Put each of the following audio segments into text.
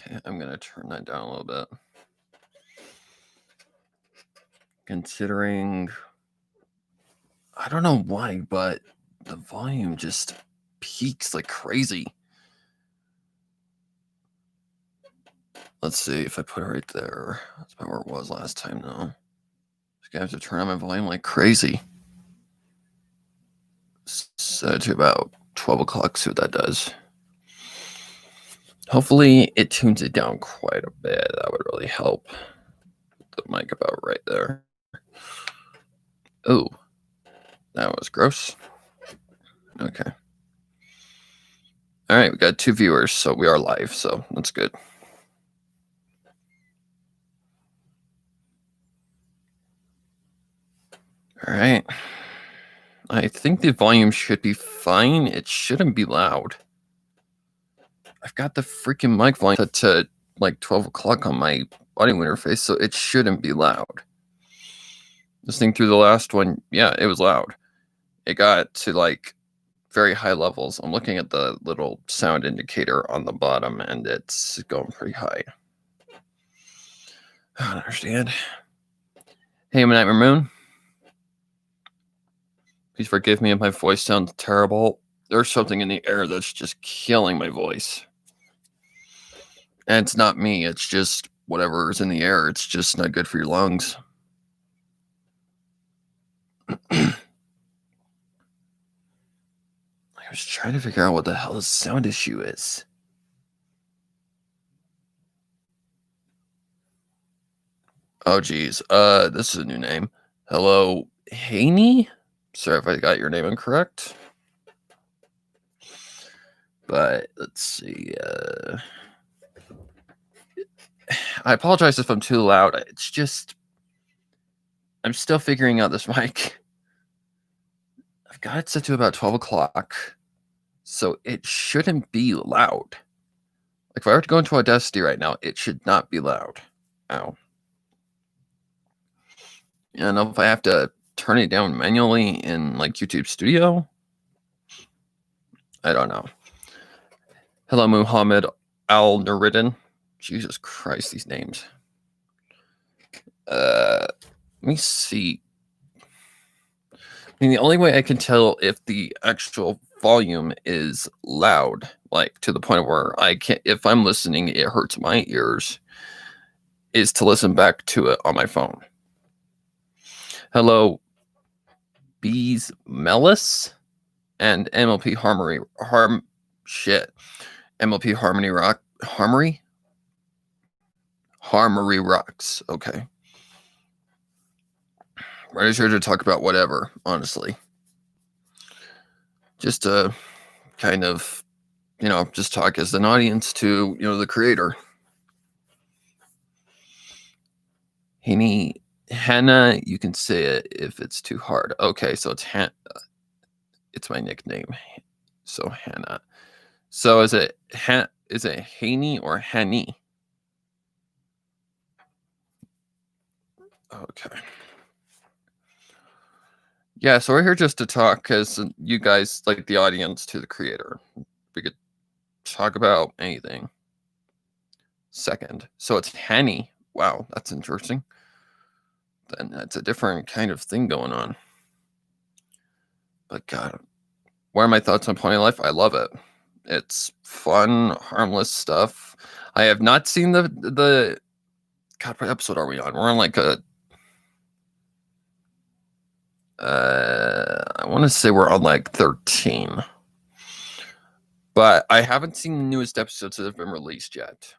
Okay, I'm going to turn that down a little bit. Considering, I don't know why, but the volume just peaks like crazy. Let's see if I put it right there. That's about where it was last time, though. Just gonna have to turn on my volume like crazy. So to about 12 o'clock, see what that does. Hopefully it tunes it down quite a bit. That would really help. The mic about right there. Oh, that was gross. Okay. All right, we got 2 viewers, so we are live, so that's good. All right. I think the volume should be fine. It shouldn't be loud. I've got the freaking mic volume set to like 12 o'clock on my audio interface, so it shouldn't be loud. Listening through the last one, yeah, it was loud. It got to like very high levels. I'm looking at the little sound indicator on the bottom, and it's going pretty high. I don't understand. Hey, Midnight Moon. Please forgive me if my voice sounds terrible. There's something in the air that's just killing my voice. And it's not me. It's just whatever's in the air. It's just not good for your lungs. I was trying to figure out what the hell the sound issue is. Oh, geez. This is a new name. Hello, Haney? Sorry if I got your name incorrect. But let's see. I apologize if I'm too loud. It's just I'm still figuring out this mic. I've got it set to about 12 o'clock, so it shouldn't be loud. Like if I were to go into Audacity right now, it should not be loud. Ow. And if I have to turn it down manually in like YouTube Studio, I don't know. Hello, Muhammad Al Nuridin. Jesus Christ, these names. Let me see. I mean, the only way I can tell if the actual volume is loud, like to the point where I can't, if I'm listening, it hurts my ears, is to listen back to it on my phone. Hello, Bees Mellis and MLP Harmony. MLP Harmony Rock. Harmony Rocks. Okay. Right here to talk about whatever, honestly. Just to kind of, just talk as an audience to, the creator. Hannah, you can say it if it's too hard. Okay, so it's it's my nickname. So Hannah. So is it Haney or Hanny? Okay. Yeah, so we're here just to talk because you guys, like the audience to the creator. We could talk about anything. Second. So it's Hanny. Wow, that's interesting. Then that's a different kind of thing going on. But God, what are my thoughts on Pony Life? I love it. It's fun, harmless stuff. I have not seen the God, what episode are we on? We're on like I want to say we're on like 13. But I haven't seen the newest episodes that have been released yet.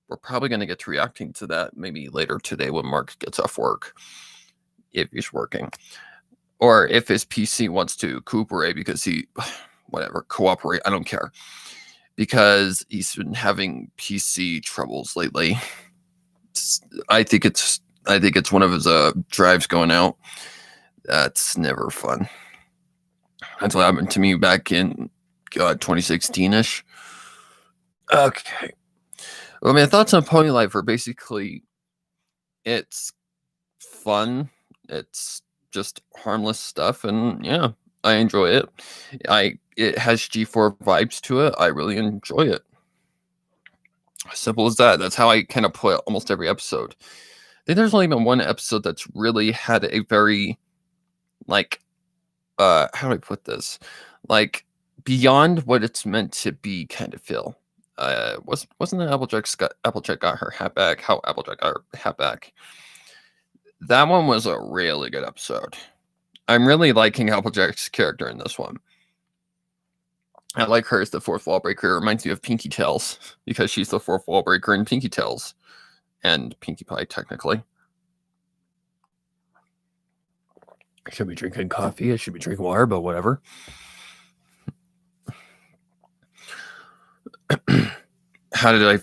We're probably going to get to reacting to that maybe later today when Mark gets off work, if he's working. Or if his PC wants to cooperate because cooperate, I don't care. Because he's been having PC troubles lately. I think it's one of his drives going out. That's never fun. That's what happened to me back in 2016-ish. Okay. Well, my thoughts on Pony Life are basically it's fun. It's just harmless stuff, and yeah, I enjoy it. It has G4 vibes to it. I really enjoy it. Simple as that. That's how I kind of put almost every episode. I think there's only been one episode that's really had a very, like, how do I put this? Like, beyond what it's meant to be kind of feel. Wasn't that Applejack got her hat back? How Applejack got her hat back? That one was a really good episode. I'm really liking Applejack's character in this one. I like her as the fourth wall breaker. It reminds me of Pinky Tails because she's the fourth wall breaker in Pinky Tails and Pinkie Pie, technically. I should be drinking coffee. I should be drinking water, but whatever. How did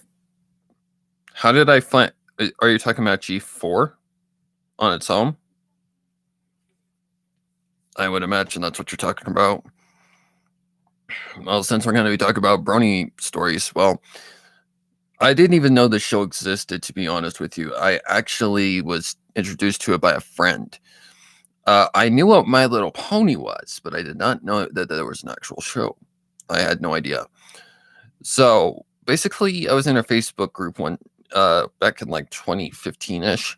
I find? Are you talking about G4 on its own? I would imagine that's what you're talking about. Well, since we're going to be talking about Brony stories, well, I didn't even know the show existed, to be honest with you. I actually was introduced to it by a friend. I knew what My Little Pony was, but I did not know that there was an actual show. I had no idea. So basically, I was in a Facebook group back in like 2015-ish,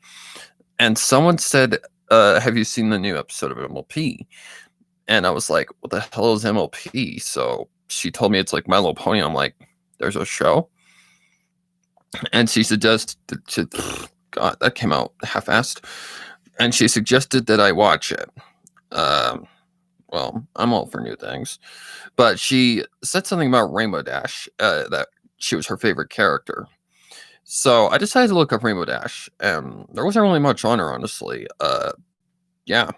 and someone said, have you seen the new episode of MLP? And I was like, what the hell is MLP? So she told me it's like My Little Pony. I'm like, there's a show? And she suggested, God, that came out half-assed. And she suggested that I watch it. Well, I'm all for new things. But she said something about Rainbow Dash, that she was her favorite character. So I decided to look up Rainbow Dash, and there wasn't really much on her, honestly. Yeah,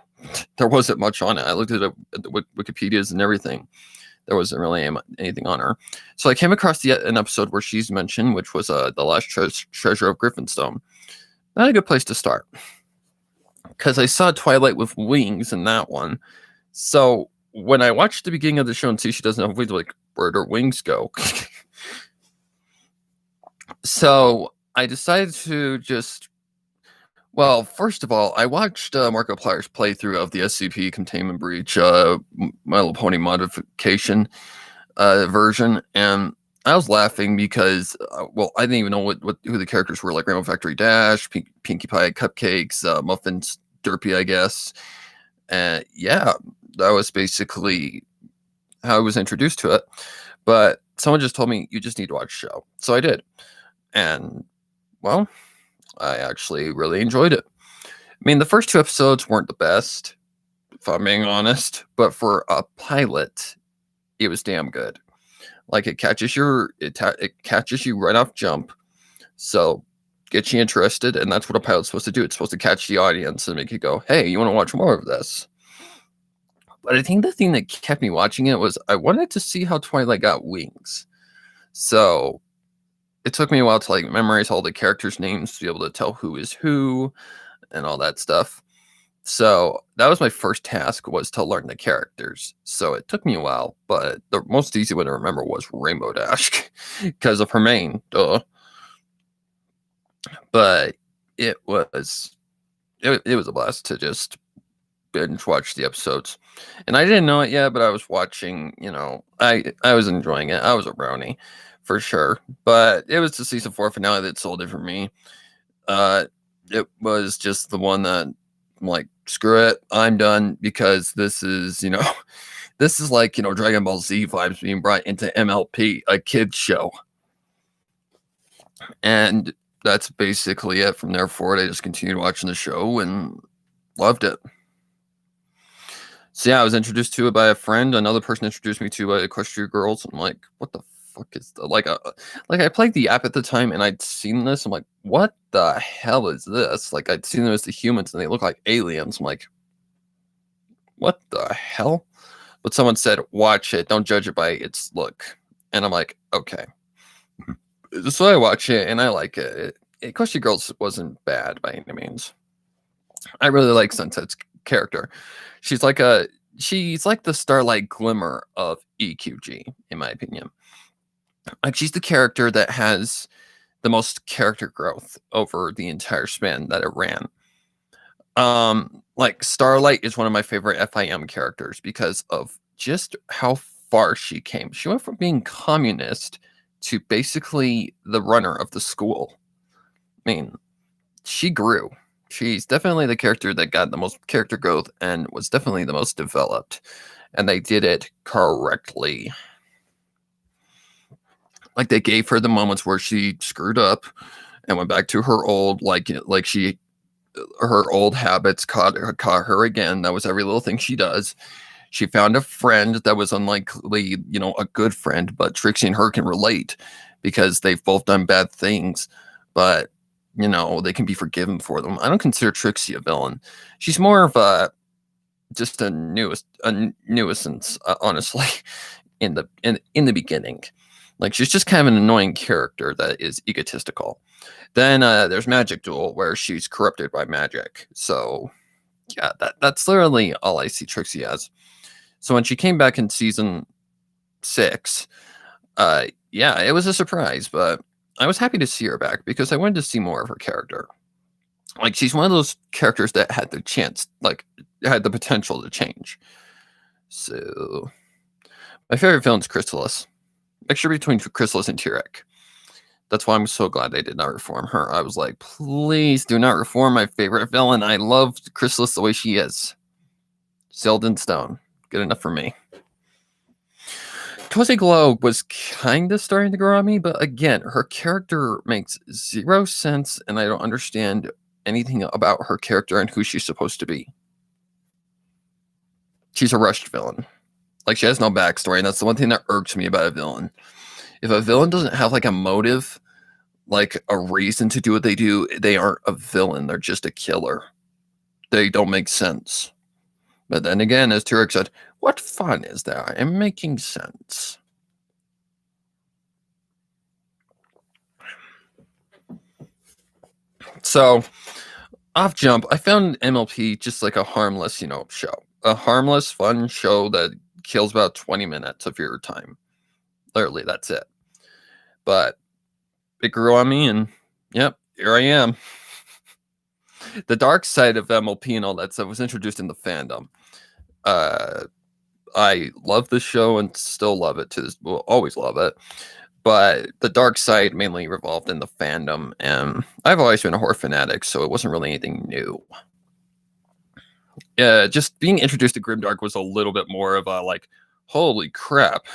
there wasn't much on it. I looked at the Wikipedias and everything. There wasn't really anything on her. So I came across an episode where she's mentioned, which was The Last Treasure of Griffinstone. Not a good place to start, because I saw Twilight with wings in that one. So when I watched the beginning of the show and see she doesn't have wings, like, where'd her wings go? So I decided to just, well, first of all, I watched Markiplier's playthrough of the SCP Containment Breach, My Little Pony modification version, and I was laughing because, well, I didn't even know who the characters were, like Rainbow Factory Dash, Pinkie Pie Cupcakes, Muffins, Derpy, I guess. And yeah, that was basically how I was introduced to it. But someone just told me, you just need to watch the show. So I did. And, well, I actually really enjoyed it. I mean, the first two episodes weren't the best, if I'm being honest. But for a pilot, it was damn good. Like, it catches you right off jump. So get you interested, and that's what a pilot's supposed to do. It's supposed to catch the audience and make you go, hey, you want to watch more of this? But I think the thing that kept me watching it was I wanted to see how Twilight got wings. So it took me a while to like memorize all the characters' names to be able to tell who is who and all that stuff. So that was my first task, was to learn the characters. So it took me a while, but the most easy one to remember was Rainbow Dash because of her mane, duh. But it was a blast to just binge watch the episodes. And I didn't know it yet, but I was watching, I was enjoying it. I was a brownie for sure. But it was the season 4 finale that sold it for me. It was just the one that I'm like, screw it, I'm done, because this is, this is like, Dragon Ball Z vibes being brought into MLP, a kid's show. And that's basically it. From there forward, I just continued watching the show and loved it. So yeah, I was introduced to it by a friend. Another person introduced me to Equestria Girls. I'm like, what the fuck is that? Like I played the app at the time and I'd seen this. I'm like, what the hell is this? Like, I'd seen them as the humans and they look like aliens. I'm like, what the hell? But someone said, watch it. Don't judge it by its look. And I'm like, okay. So I watch it and I like it. Equestria Girls wasn't bad by any means. I really like Sunset's character. She's like the Starlight Glimmer of EQG, in my opinion. Like, she's the character that has the most character growth over the entire span that it ran. Like, Starlight is one of my favorite FIM characters because of just how far she came. She went from being communist to basically the runner of the school. I mean, she grew. She's definitely the character that got the most character growth and was definitely the most developed. And they did it correctly. Like, they gave her the moments where she screwed up and went back to her old, her old habits caught her again. That was every little thing she does. She found a friend that was unlikely, a good friend, but Trixie and her can relate because they've both done bad things, but they can be forgiven for them. I don't consider Trixie a villain. She's more of just a nuisance, honestly, in the beginning. Like, she's just kind of an annoying character that is egotistical. Then there's Magic Duel, where she's corrupted by magic. So yeah, that's literally all I see Trixie as. So when she came back in season 6, yeah, it was a surprise, but I was happy to see her back because I wanted to see more of her character. Like, she's one of those characters that had the chance, had the potential to change. So my favorite villain is Chrysalis. Mixture between Chrysalis and Tyrek. That's why I'm so glad they did not reform her. I was like, please do not reform my favorite villain. I love Chrysalis the way she is. Sealed in stone. Good enough for me. Cozy Glow was kind of starting to grow on me, but again, her character makes zero sense, and I don't understand anything about her character and who she's supposed to be. She's a rushed villain. Like, she has no backstory, and that's the one thing that irks me about a villain. If a villain doesn't have a motive, like a reason to do what they do, they aren't a villain. They're just a killer. They don't make sense. But then again, as Tyrek said, what fun is there? I am making sense. So, off jump, I found MLP just like a harmless, show. A harmless, fun show that kills about 20 minutes of your time. Literally, that's it. But it grew on me, and yep, here I am. The dark side of MLP and all that stuff was introduced in the fandom. I love the show and still love it will always love it. But the dark side mainly revolved in the fandom, and I've always been a horror fanatic, so it wasn't really anything new. Just being introduced to Grimdark was a little bit more of a holy crap,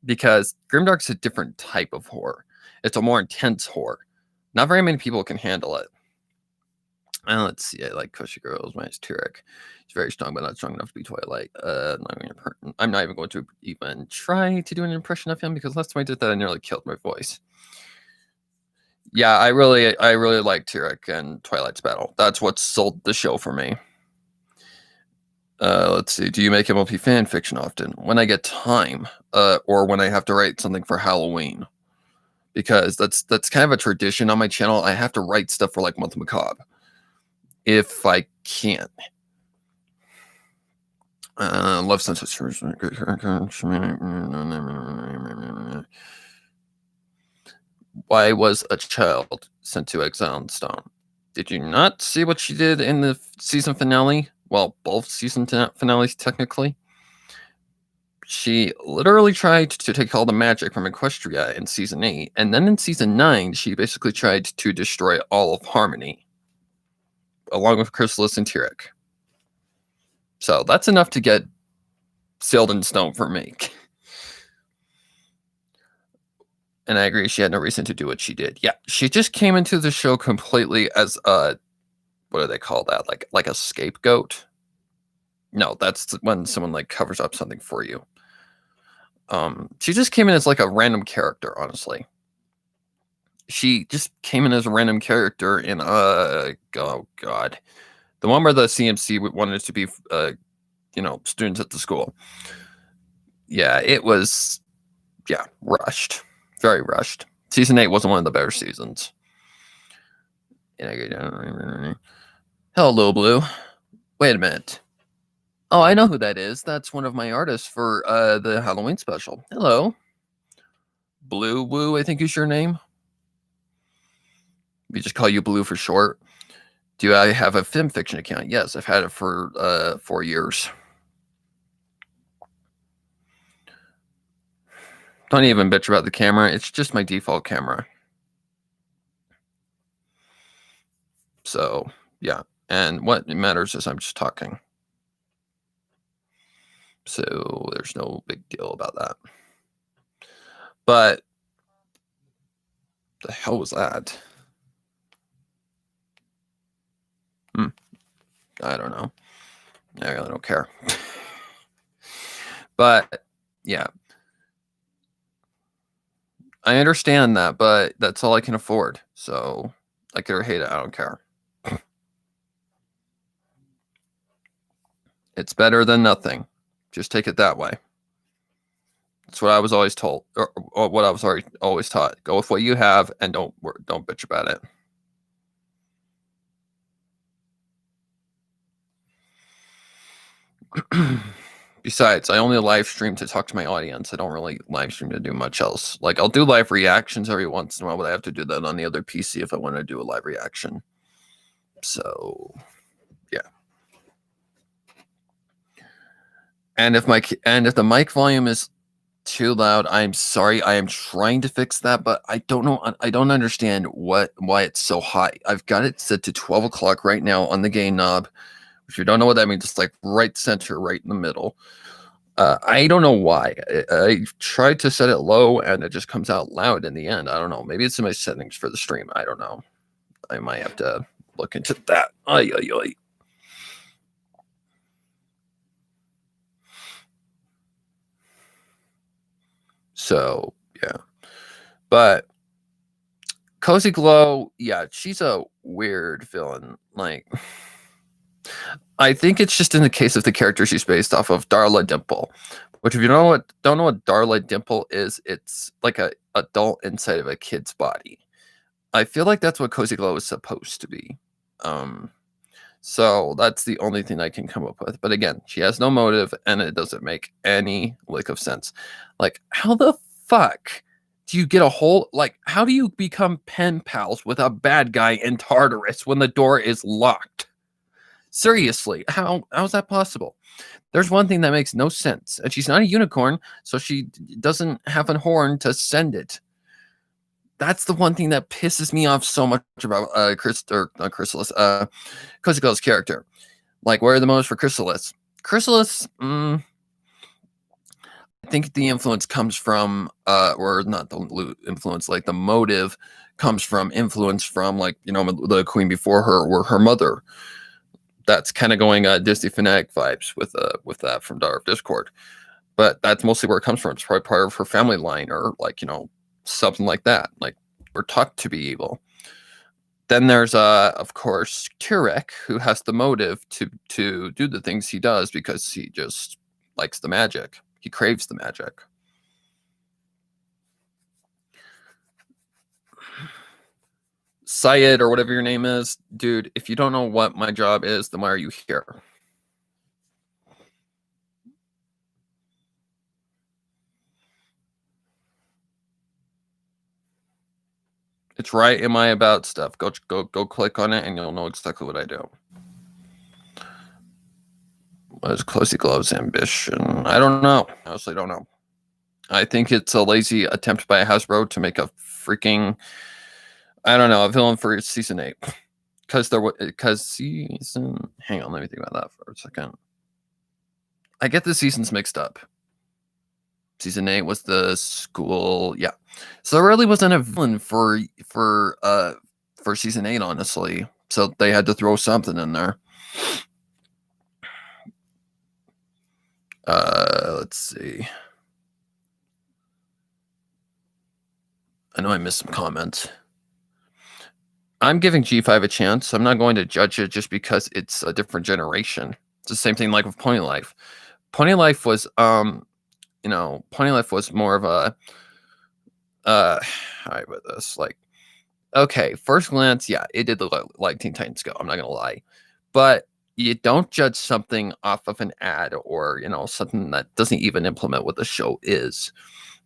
because Grimdark's a different type of horror. It's a more intense horror. Not very many people can handle it. And let's see, I like Cushy Girls. Mine's Tyrek. He's very strong, but not strong enough to be Twilight. I'm not even going to even try to do an impression of him, because last time I did that, I nearly killed my voice. Yeah, I really like Tyrek and Twilight's battle. That's what sold the show for me. Let's see. Do you make MLP fan fiction often? When I get time, or when I have to write something for Halloween, because that's kind of a tradition on my channel. I have to write stuff for Month Macabre if I can. Love Census. Why was a child sent to exile in stone? Did you not see what she did in the season finale? Well, both season finales, technically. She literally tried to take all the magic from Equestria in season 8, and then in season 9, she basically tried to destroy all of Harmony, along with Chrysalis and Tyrek. So that's enough to get sealed in stone for me. And I agree, she had no reason to do what she did. Yeah, she just came into the show completely as a, what do they call that? Like a scapegoat? No, that's when someone covers up something for you. She just came in as a random character, honestly. She just came in as a random character in oh god, the one where the CMC wanted to be students at the school. Yeah, it was rushed, very rushed. Season 8 wasn't one of the better seasons. Hello, Blue. Wait a minute. Oh, I know who that is. That's one of my artists for the Halloween special. Hello. Blue Woo, I think is your name. We just call you Blue for short. Do I have a film fiction account? Yes, I've had it for 4 years. Don't even bitch about the camera. It's just my default camera. So, yeah. And what matters is I'm just talking. So there's no big deal about that. But the hell was that? I don't know. I really don't care. But yeah, I understand that, but that's all I can afford. So like it or hate it, I don't care. It's better than nothing. Just take it that way. That's what I was always told, or what I was always taught. Go with what you have, and don't bitch about it. Besides, I only live stream to talk to my audience. I don't really live stream to do much else. Like, I'll do live reactions every once in a while, but I have to do that on the other PC if I want to do a live reaction. So, yeah. And if the mic volume is too loud, I'm sorry. I am trying to fix that, but I don't know. I don't understand why it's so high. I've got it set to 12 o'clock right now on the gain knob. If you don't know what that means, it's like right center, right in the middle. I don't know why. I tried to set it low and it just comes out loud in the end. I don't know. Maybe it's in my settings for the stream. I don't know. I might have to look into that. Ay, ay, ay. So, yeah. But Cozy Glow, yeah, she's a weird villain. Like, I think it's just in the case of the character she's based off of, Darla Dimple. Which, if you don't know what Darla Dimple is, it's like a adult inside of a kid's body. I feel like that's what Cozy Glow is supposed to be. So that's the only thing I can come up with. But again, she has no motive, and it doesn't make any lick of sense. Like, how the fuck do you get a whole, like, how do you become pen pals with a bad guy in Tartarus when the door is locked? Seriously, how's that possible? There's one thing that makes no sense, and she's not a unicorn, so she doesn't have a horn to send it. That's the one thing that pisses me off so much about Chrysalis, Cozy Glow's character. Like, where are the motives for Chrysalis? Chrysalis, I think the influence comes from, or not the influence, like the motive comes from influence from, like, you know, the queen before her or her mother. That's kind of going Disney fanatic vibes with that from Daughter of Discord. But that's mostly where it comes from. It's probably part of her family line, or, like, you know, something like that. Like, we're taught to be evil. Then there's of course, Turek, who has the motive to do the things he does because he just likes the magic. He craves the magic. Syed, or whatever your name is, dude, if you don't know what my job is, then why are you here? It's right in my about stuff. Go click on it and you'll know exactly what I do. What is Cozy Glow's ambition? I don't know. I honestly don't know. I think it's a lazy attempt by Hasbro to make a freaking, I don't know, a villain for season 8. Because season, hang on, let me think about that for a second. I get the seasons mixed up. Season 8 was the school, yeah. So there really wasn't a villain for season 8, honestly. So they had to throw something in there. Let's see. I know I missed some comments. I'm giving G5 a chance. I'm not going to judge it just because it's a different generation. It's the same thing like with Pony Life. Pony Life was, you know, Pony Life was more of a, how do I put this? Like, okay, first glance, yeah, it did look like Teen Titans Go. I'm not gonna lie, but you don't judge something off of an ad or, you know, something that doesn't even implement what the show is.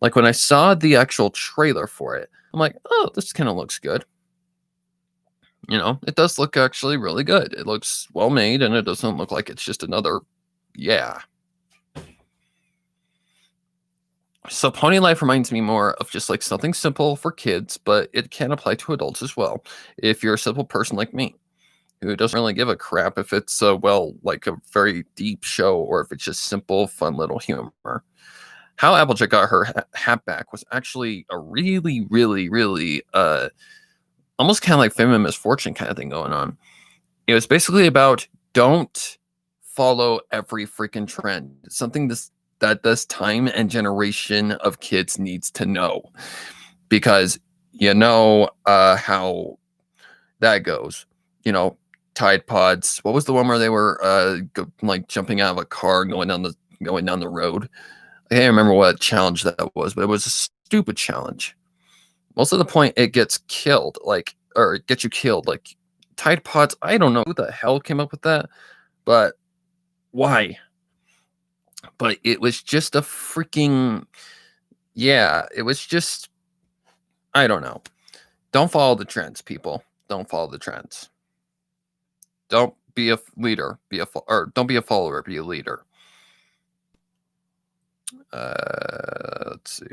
Like, when I saw the actual trailer for it, I'm like, oh, this kind of looks good. You know, it does look actually really good. It looks well made, and it doesn't look like it's just another, yeah. So Pony Life reminds me more of just like something simple for kids, but it can apply to adults as well. If you're a simple person like me, who doesn't really give a crap if it's like a very deep show or if it's just simple, fun little humor. How Applejack got her hat back was actually a really, really, really almost kind of like Fame and Misfortune kind of thing going on. It was basically about don't follow every freaking trend. Something that this time and generation of kids needs to know, because how that goes. Tide Pods. What was the one where they were like jumping out of a car and going down the road? I can't remember what challenge that was, but it was a stupid challenge. Most of the point, it gets killed, or it gets you killed. Like Tide Pods, I don't know who the hell came up with that, but why? But it was just a freaking, it was just, I don't know. Don't follow the trends, people. Don't follow the trends. Don't be a leader. Don't be a follower. Be a leader. Let's see.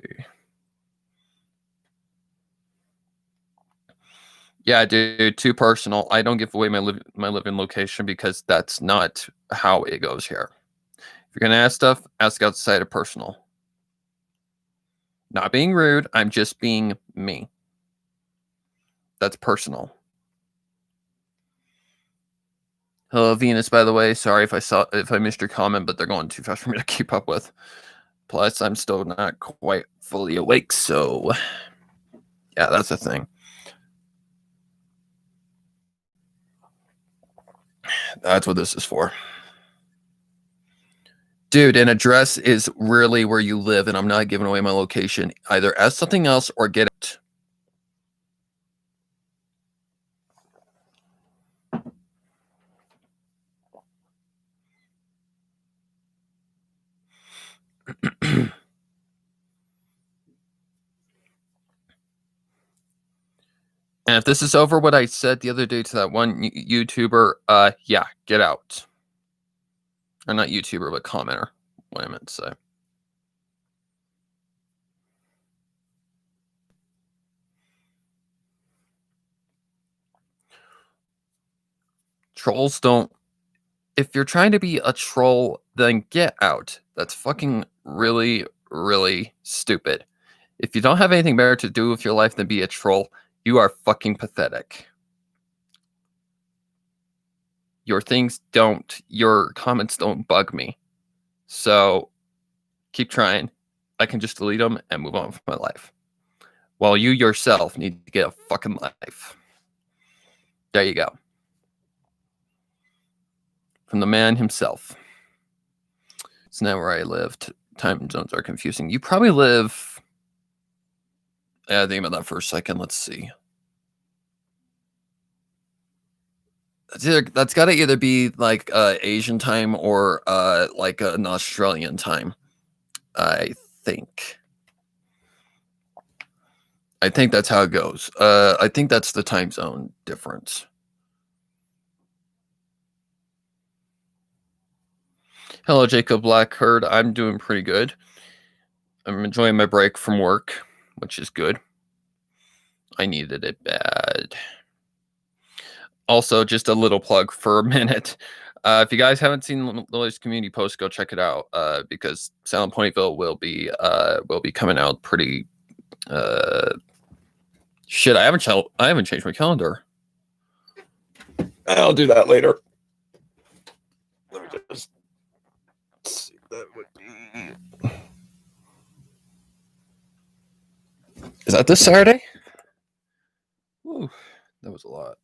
Yeah, dude, too personal. I don't give away my living location because that's not how it goes here. If you're gonna ask stuff, ask outside of personal. Not being rude. I'm just being me. That's personal. Hello, Venus, by the way. Sorry if I missed your comment, but they're going too fast for me to keep up with. Plus, I'm still not quite fully awake, so yeah, that's the thing. That's what this is for. Dude, an address is really where you live, and I'm not giving away my location. Either ask something else or get out. And if this is over what I said the other day to that one YouTuber, yeah, get out. Or not YouTuber, but commenter. What I meant to say. Trolls don't. If you're trying to be a troll, then get out. That's fucking really, really stupid. If you don't have anything better to do with your life than be a troll, you are fucking pathetic. Your comments don't bug me. So keep trying. I can just delete them and move on with my life. While you yourself need to get a fucking life. There you go. From the man himself. It's not where I lived. Time zones are confusing. You probably live. Yeah, think about that for a second. Let's see. That's got to either be like Asian time or like an Australian time. I think that's how it goes. I think that's the time zone difference. Hello, Jacob Blackherd. I'm doing pretty good. I'm enjoying my break from work, which is good. I needed it bad. Also, just a little plug for a minute. If you guys haven't seen the latest community post, go check it out because Silent Ponyville will be coming out pretty. Shit, I haven't changed my calendar. I'll do that later. Let me just see. That would be. Is that this Saturday? Ooh, that was a lot.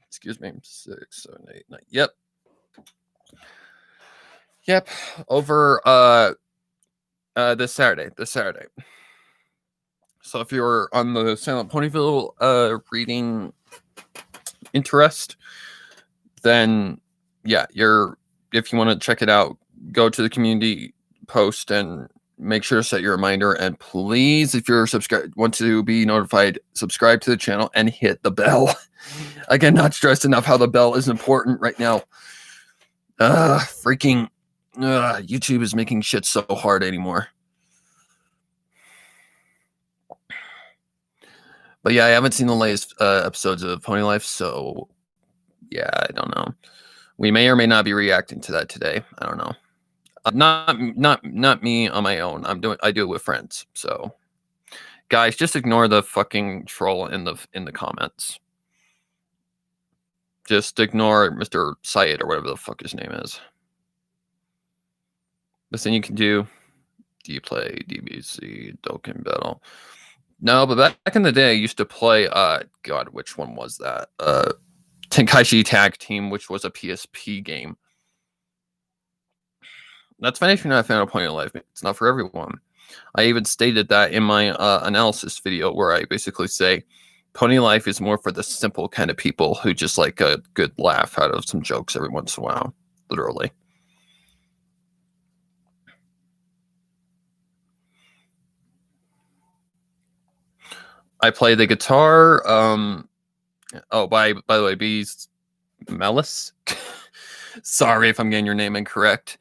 Excuse me. 6, 7, 8, 9. Yep. Over this Saturday. So if you're on the Silent Ponyville reading interest, then yeah, if you want to check it out, go to the community post and make sure to set your reminder. And please, if you're want to be notified, subscribe to the channel and hit the bell. I cannot stress enough how the bell is important right now. YouTube is making shit so hard anymore. But yeah, I haven't seen the latest episodes of Pony Life, so yeah, I don't know. We may or may not be reacting to that today. I don't know. Not me on my own. I do it with friends. So guys, just ignore the fucking troll in the comments. Just ignore Mr. Syed or whatever the fuck his name is. Best thing you can do play DBZ Dokkan Battle. No, but back in the day, I used to play. God, which one was that? Tenkaichi Tag Team, which was a PSP game. That's fine if you're not a fan of Pony Life. It's not for everyone. I even stated that in my analysis video, where I basically say Pony Life is more for the simple kind of people who just like a good laugh out of some jokes every once in a while. Literally. I play the guitar. Oh, by the way, Bees Melis. Sorry if I'm getting your name incorrect.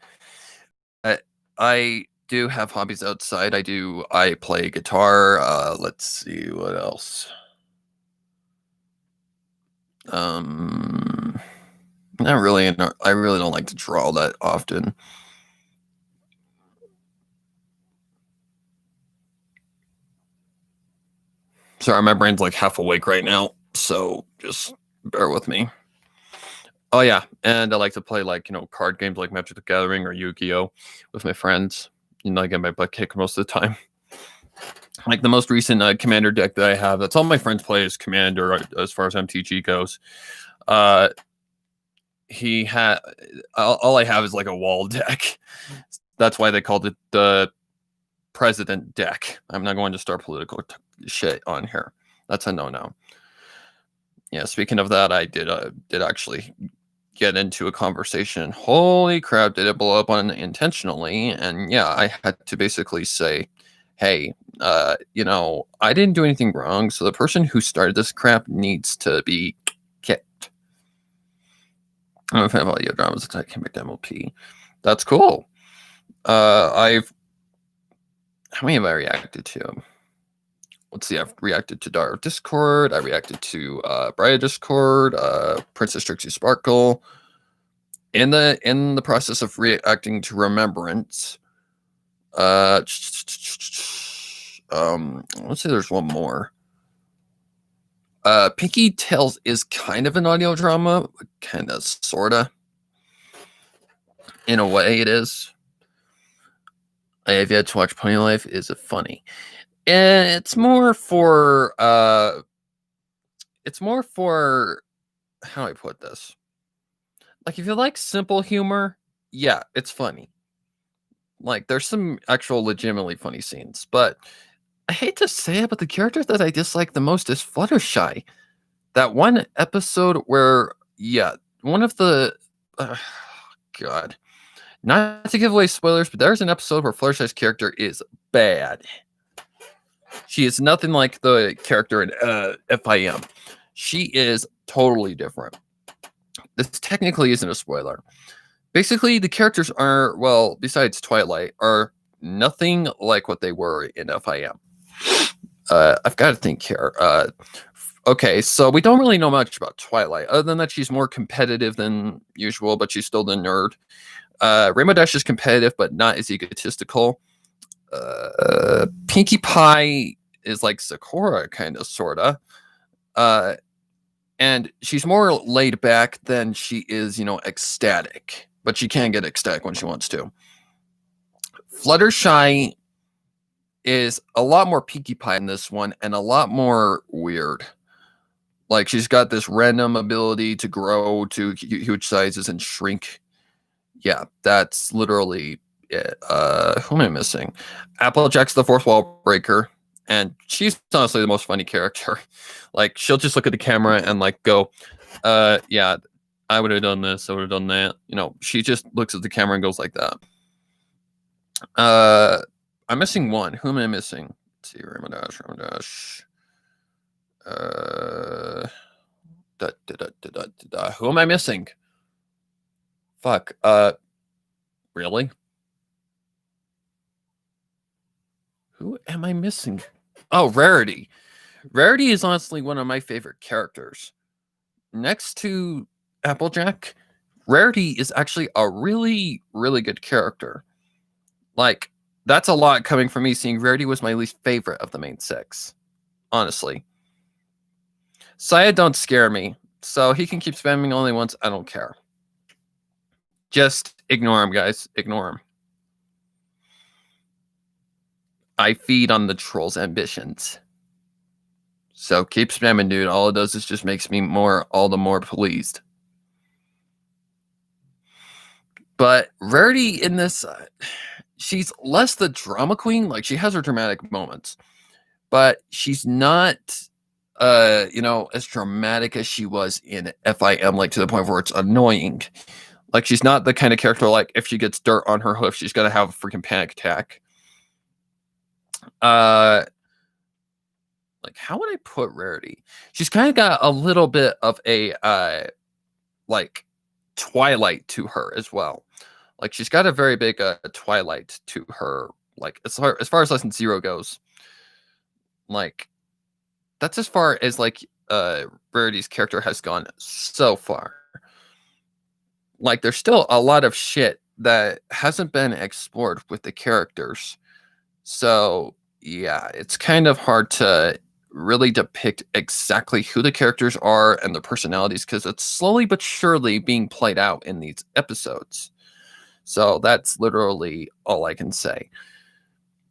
I do have hobbies outside. I play guitar. Let's see what else. Not really. I really don't like to draw that often. Sorry, my brain's like half awake right now, so just bear with me. Oh yeah, and I like to play like card games like Magic the Gathering or Yu-Gi-Oh with my friends. I get my butt kicked most of the time. Like the most recent Commander deck that I have, that's all my friends play is Commander as far as MTG goes. He had all I have is like a wall deck. That's why they called it the president deck. I'm not going to start political shit on here. That's a no-no. Yeah, speaking of that, I did actually get into a conversation. Holy crap, did it blow up unintentionally? And yeah, I had to basically say, hey, I didn't do anything wrong, so the person who started this crap needs to be kicked. I'm a fan of audio dramas that can make MLP. That's cool. How many have I reacted to? Let's see, I've reacted to Dar Discord, I reacted to Briar Discord, Princess Trixie Sparkle. In the process of reacting to Remembrance, let's say there's one more. Pinky Tales is kind of an audio drama, kind of, sorta. In a way, it is. I have yet to watch Pony Life. Is it funny? And it's more for how do I put this? Like, if you like simple humor, yeah, it's funny. Like, there's some actual legitimately funny scenes, but I hate to say it, but the character that I dislike the most is Fluttershy. That one episode where, yeah, one of the God, not to give away spoilers, but there's an episode where Fluttershy's character is bad. She is nothing like the character in FIM. She is totally different. This technically isn't a spoiler. Basically, the characters are, well, besides Twilight, are nothing like what they were in FIM. I've got to think here. Okay, so we don't really know much about Twilight, other than that she's more competitive than usual, but she's still the nerd. Rainbow Dash is competitive, but not as egotistical. Pinkie Pie is like Sakura, kind of, sorta. And she's more laid back than she is, ecstatic. But she can get ecstatic when she wants to. Fluttershy is a lot more Pinkie Pie in this one, and a lot more weird. Like, she's got this random ability to grow to huge sizes and shrink. Yeah, that's literally it. Who am I missing? Applejack's the fourth wall breaker, and she's honestly the most funny character. Like, she'll just look at the camera and like go, yeah, I would have done this, I would have done that. She just looks at the camera and goes like that. I'm missing one. Who am I missing? Let's see, Rainbow Dash. Who am I missing? Fuck. Really? Who am I missing? Oh, Rarity. Rarity is honestly one of my favorite characters. Next to Applejack, Rarity is actually a really, really good character. Like, that's a lot coming from me, seeing Rarity was my least favorite of the main six. Honestly. Syed don't scare me, so he can keep spamming only once. I don't care. Just ignore him, guys. Ignore him. I feed on the troll's ambitions. So keep spamming, dude. All it does is just makes me all the more pleased. But Rarity in this, she's less the drama queen. Like, she has her dramatic moments, but she's not, as dramatic as she was in FIM, like to the point where it's annoying. Like, she's not the kind of character, like, if she gets dirt on her hoof, she's gonna have a freaking panic attack. Like, how would I put Rarity? She's kind of got a little bit of a like Twilight to her as well. Like, she's got a very big Twilight to her. Like, as far as Lesson 0 goes, like, that's as far as like Rarity's character has gone so far. Like, there's still a lot of shit that hasn't been explored with the characters. So yeah, it's kind of hard to really depict exactly who the characters are and their personalities, because it's slowly but surely being played out in these episodes. So that's literally all I can say.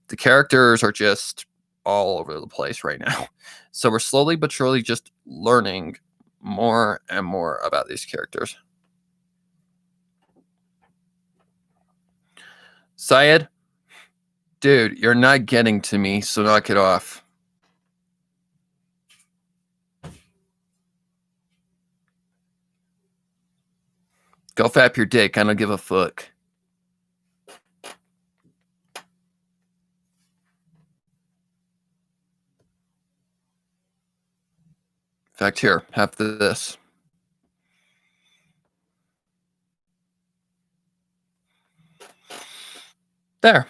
The characters are just all over the place right now. So we're slowly but surely just learning more and more about these characters. Syed, dude, you're not getting to me, so knock it off. Go fap your dick. I don't give a fuck. In fact, here, have this. There.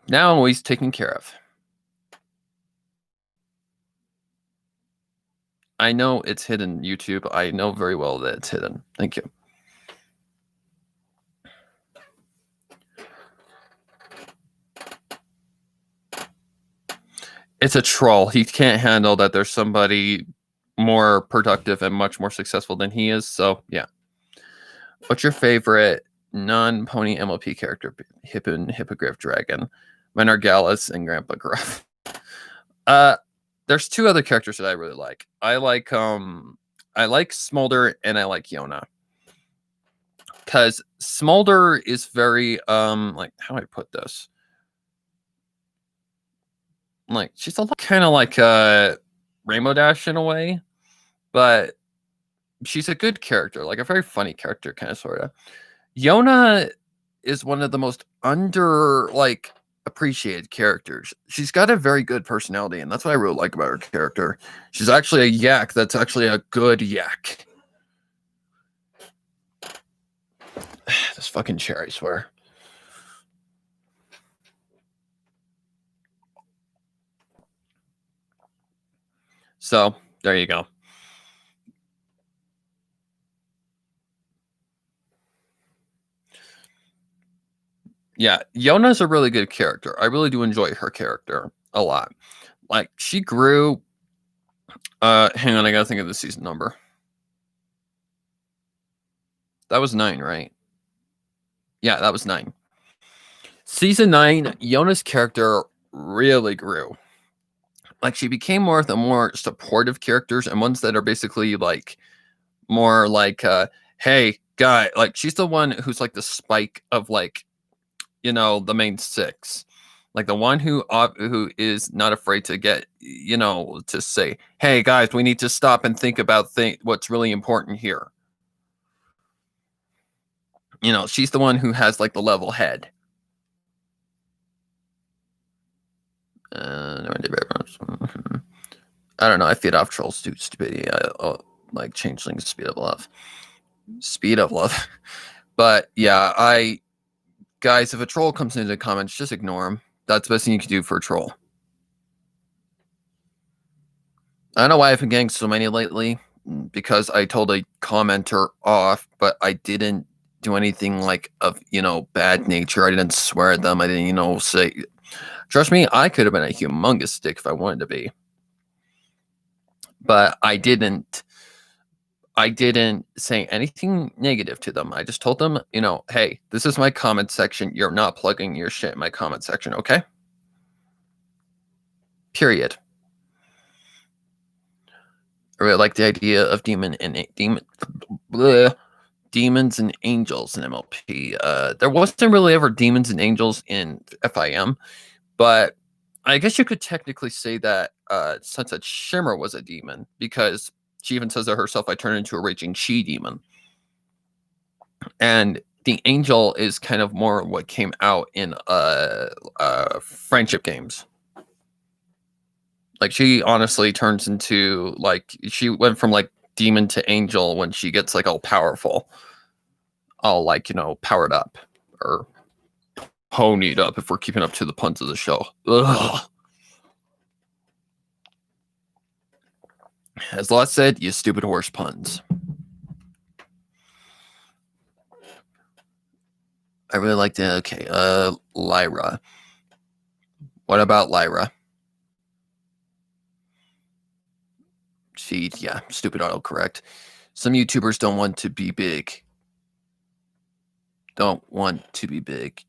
Now he's taken care of. I know it's hidden, YouTube. I know very well that it's hidden. Thank you. It's a troll. He can't handle that there's somebody more productive and much more successful than he is. So, yeah. What's your favorite non-pony MLP character? Hippogriff Dragon, Menor Gallus, and Grandpa Gruff. There's two other characters that I really like. I like Smolder and I like Yona. Because Smolder is very like, how do I put this? Like, she's a lot kind of like Rainbow Dash in a way, but she's a good character, like a very funny character, kind of sort of. Yona is one of the most appreciated characters. She's got a very good personality, and that's what I really like about her character. She's actually a yak that's actually a good yak. This fucking chair, I swear. So, there you go. Yeah, Yona's a really good character. I really do enjoy her character a lot. Like, she grew. Hang on, I gotta think of the season number. That was 9, right? Yeah, that was 9. Season 9, Yona's character really grew. Like, she became more of the more supportive characters and ones that are basically like more like hey guy, like she's the one who's like the Spike of like, the main 6, like the one who is not afraid to get, to say, hey guys, we need to stop and think about what's really important here. She's the one who has like the level head. I don't know. I feed off trolls to stupidity. Like changeling speed of love. But yeah, guys, if a troll comes into the comments, just ignore him. That's the best thing you can do for a troll. I don't know why I've been getting so many lately, because I told a commenter off, but I didn't do anything like of, bad nature. I didn't swear at them. I didn't, say, trust me, I could have been a humongous dick if I wanted to be, but I didn't. I didn't say anything negative to them. I just told them, hey, this is my comment section. You're not plugging your shit in my comment section, okay? Period. I really like the idea of demons and angels in MLP. There wasn't really ever demons and angels in FIM, but I guess you could technically say that Sunset Shimmer was a demon, because she even says it herself, I turned into a raging she demon. And the angel is kind of more what came out in friendship games. Like, she honestly turns into, like, she went from like demon to angel when she gets like all powerful, all like, powered up or ponied up, if we're keeping up to the puns of the show. Ugh. As Lot said, you stupid horse puns. I really like the, okay, Lyra. What about Lyra? Yeah, stupid autocorrect. Some YouTubers don't want to be big. Don't want to be big.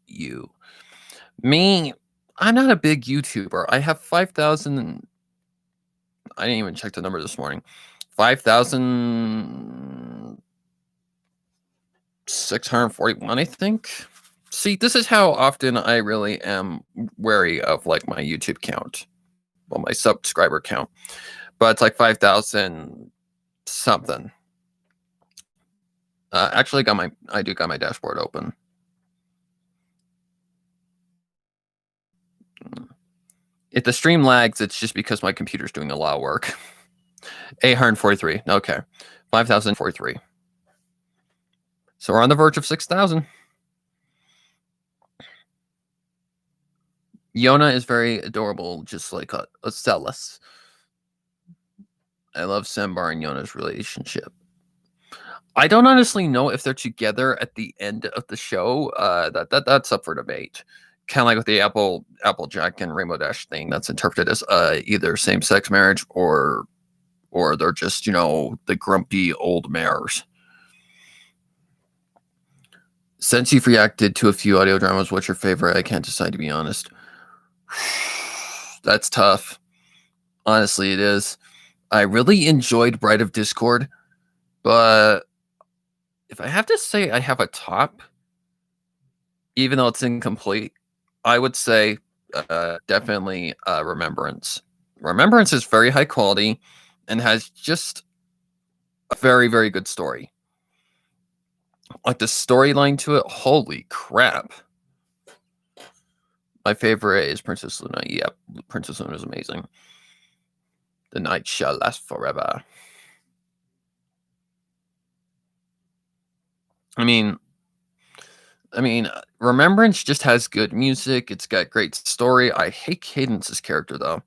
Me, I'm not a big YouTuber. I have 5,000. I didn't even check the number this morning. 5,641, I think. See, this is how often I really am wary of like my YouTube count. Well, my subscriber count. But it's like 5,000 something. Actually, I do got my dashboard open. If the stream lags, it's just because my computer's doing a lot of work. 843. Okay. 5,043. So we're on the verge of 6,000. Yona is very adorable, just like a Celis. I love Sambar and Yona's relationship. I don't honestly know if they're together at the end of the show. That's up for debate. Kind of like with the Applejack and Rainbow Dash thing, that's interpreted as either same-sex marriage or they're just, the grumpy old mares. Since you've reacted to a few audio dramas, what's your favorite? I can't decide, to be honest. That's tough. Honestly, it is. I really enjoyed Bride of Discord, but if I have to say I have a top, even though it's incomplete, I would say definitely Remembrance. Remembrance is very high quality and has just a very, very good story. Like the storyline to it, holy crap. My favorite is Princess Luna. Yep, Princess Luna is amazing. The night shall last forever. I mean, Remembrance just has good music. It's got great story. I hate Cadence's character, though.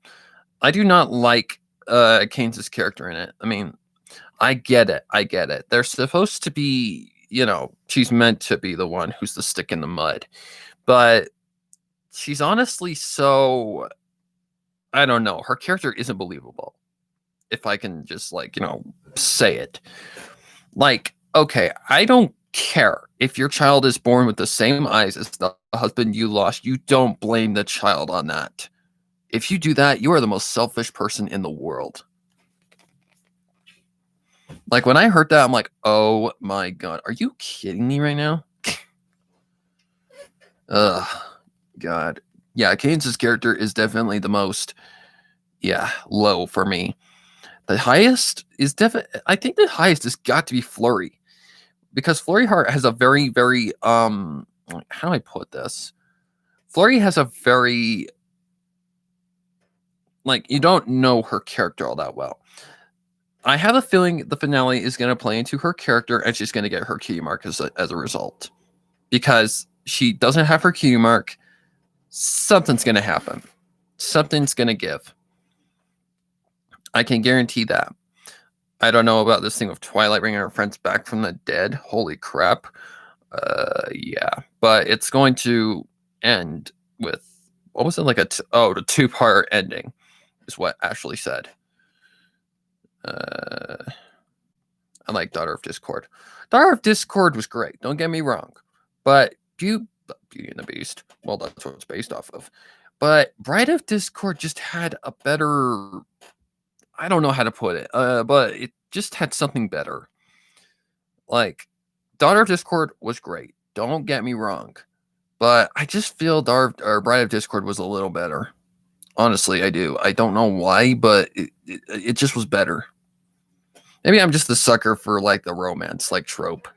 I do not like Cadence's character in it. I mean, I get it. They're supposed to be, she's meant to be the one who's the stick in the mud. But she's honestly so, I don't know. Her character isn't believable. If I can just, like, say it. Like, okay, I don't care if your child is born with the same eyes as the husband you lost. You don't blame the child on that. If you do that, you are the most selfish person in the world. Like, when I heard that, I'm like, oh my god, are you kidding me right now? Ugh, god. Yeah, Cadence's character is definitely the most, low for me. The highest is I think the highest has got to be Flurry. Because Flurry Heart has a very, very, how do I put this? Flurry has a very, like, you don't know her character all that well. I have a feeling the finale is going to play into her character, and she's going to get her cutie mark as a result. Because she doesn't have her cutie mark, something's going to happen. Something's going to give. I can guarantee that. I don't know about this thing with Twilight bringing her friends back from the dead. Holy crap. Yeah. But it's going to end with, what was it, like the two-part ending is what Ashley said. I like Daughter of Discord. Daughter of Discord was great. Don't get me wrong. But Beauty and the Beast, well, that's what it's based off of. But Bride of Discord just had a better, I don't know how to put it, but it just had something better. Like, Daughter of Discord was great. Don't get me wrong. But I just feel Bride of Discord was a little better. Honestly, I do. I don't know why, but it just was better. Maybe I'm just the sucker for like the romance like trope.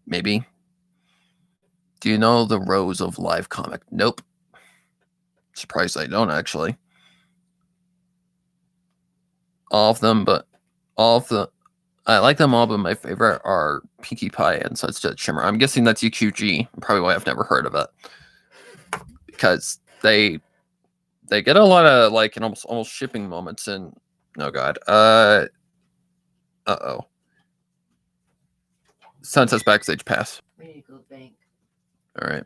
Maybe. Do you know the Rose of Live comic? Nope. Surprised I don't actually. All of them, but all of the I like them all, but my favorite are Pinkie Pie and Sunset Shimmer. I'm guessing that's UQG. Probably why I've never heard of it. Because they get a lot of like an almost shipping moments and oh god. Uh-oh. Sunset's backstage pass. We need to go to the bank. All right.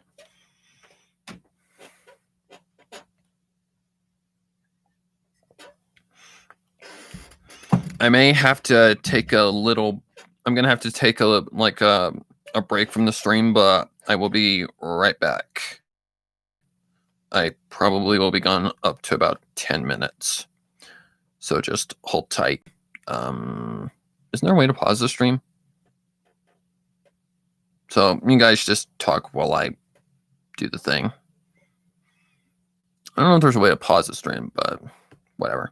I may have to take a little. I'm gonna have to take a break from the stream, but I will be right back. I probably will be gone up to about 10 minutes, so just hold tight. Isn't there a way to pause the stream? So you guys just talk while I do the thing. I don't know if there's a way to pause the stream, but whatever.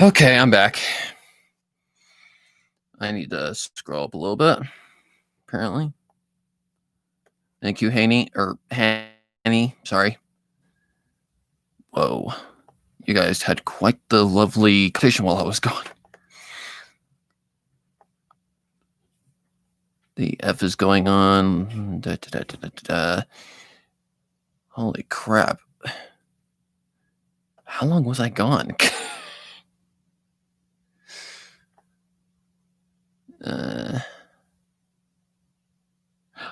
Okay, I'm back. I need to scroll up a little bit, apparently. Thank you, Haney, or Hanny, sorry. Whoa. You guys had quite the lovely conversation while I was gone. The F is going on. Da, da, da. Holy crap. How long was I gone?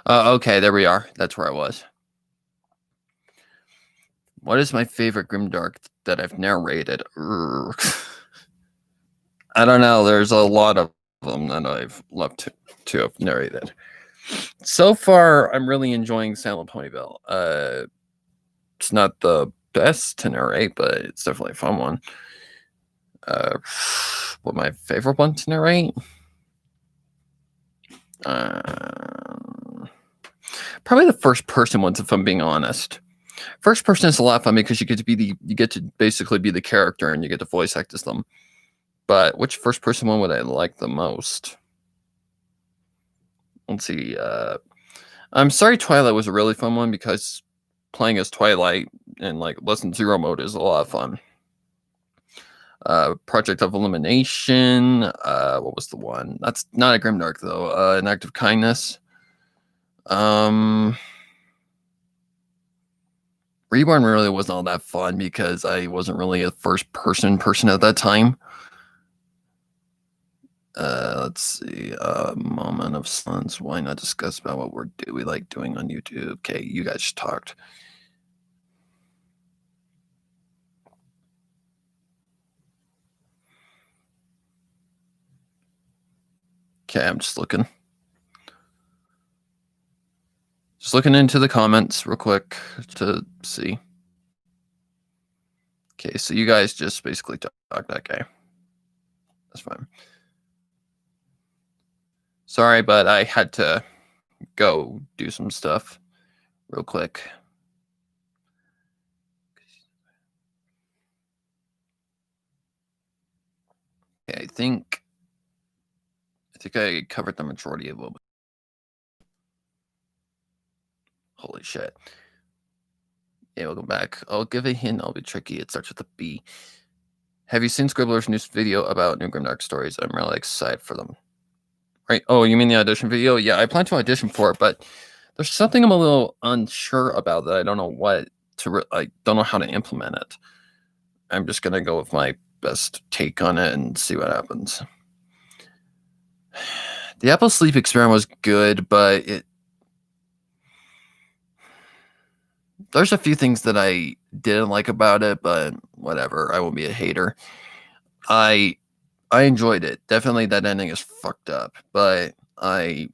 Okay, there we are. That's where I was. What is my favorite Grimdark that I've narrated? I don't know. There's a lot of them that I've loved to have narrated. So far, I'm really enjoying Silent Ponyville. It's not the best to narrate, but it's definitely a fun one. What my favorite one to narrate? Probably the first person ones, if I'm being honest. First person is a lot of fun because you get to basically be the character and you get to voice act as them. But which first person one would I like the most? Let's see. I'm sorry, Twilight was a really fun one because playing as Twilight in like Lesson Zero mode is a lot of fun. Project of Elimination. What was the one? That's not a Grimdark though. An Act of Kindness. Reborn really wasn't all that fun because I wasn't really a first person at that time. Let's see. Moment of silence. Why not discuss about what we like doing on YouTube? Okay, you guys talked. Okay, I'm just looking. Just looking into the comments real quick to see. Okay, so you guys just basically talked. Okay, that's fine. Sorry, but I had to go do some stuff real quick. Okay, I think I covered the majority of it. Holy shit. Yeah, welcome back. I'll give a hint. I'll be tricky. It starts with a B. Have you seen Scribbler's new video about new Grimdark stories? I'm really excited for them. Right. Oh, you mean the audition video? Yeah, I plan to audition for it, but there's something I'm a little unsure about that I don't know what to. I don't know how to implement it. I'm just gonna go with my best take on it and see what happens. The Apple Sleep experiment was good, but there's a few things that I didn't like about it, but whatever. I won't be a hater. I enjoyed it. Definitely that ending is fucked up, but I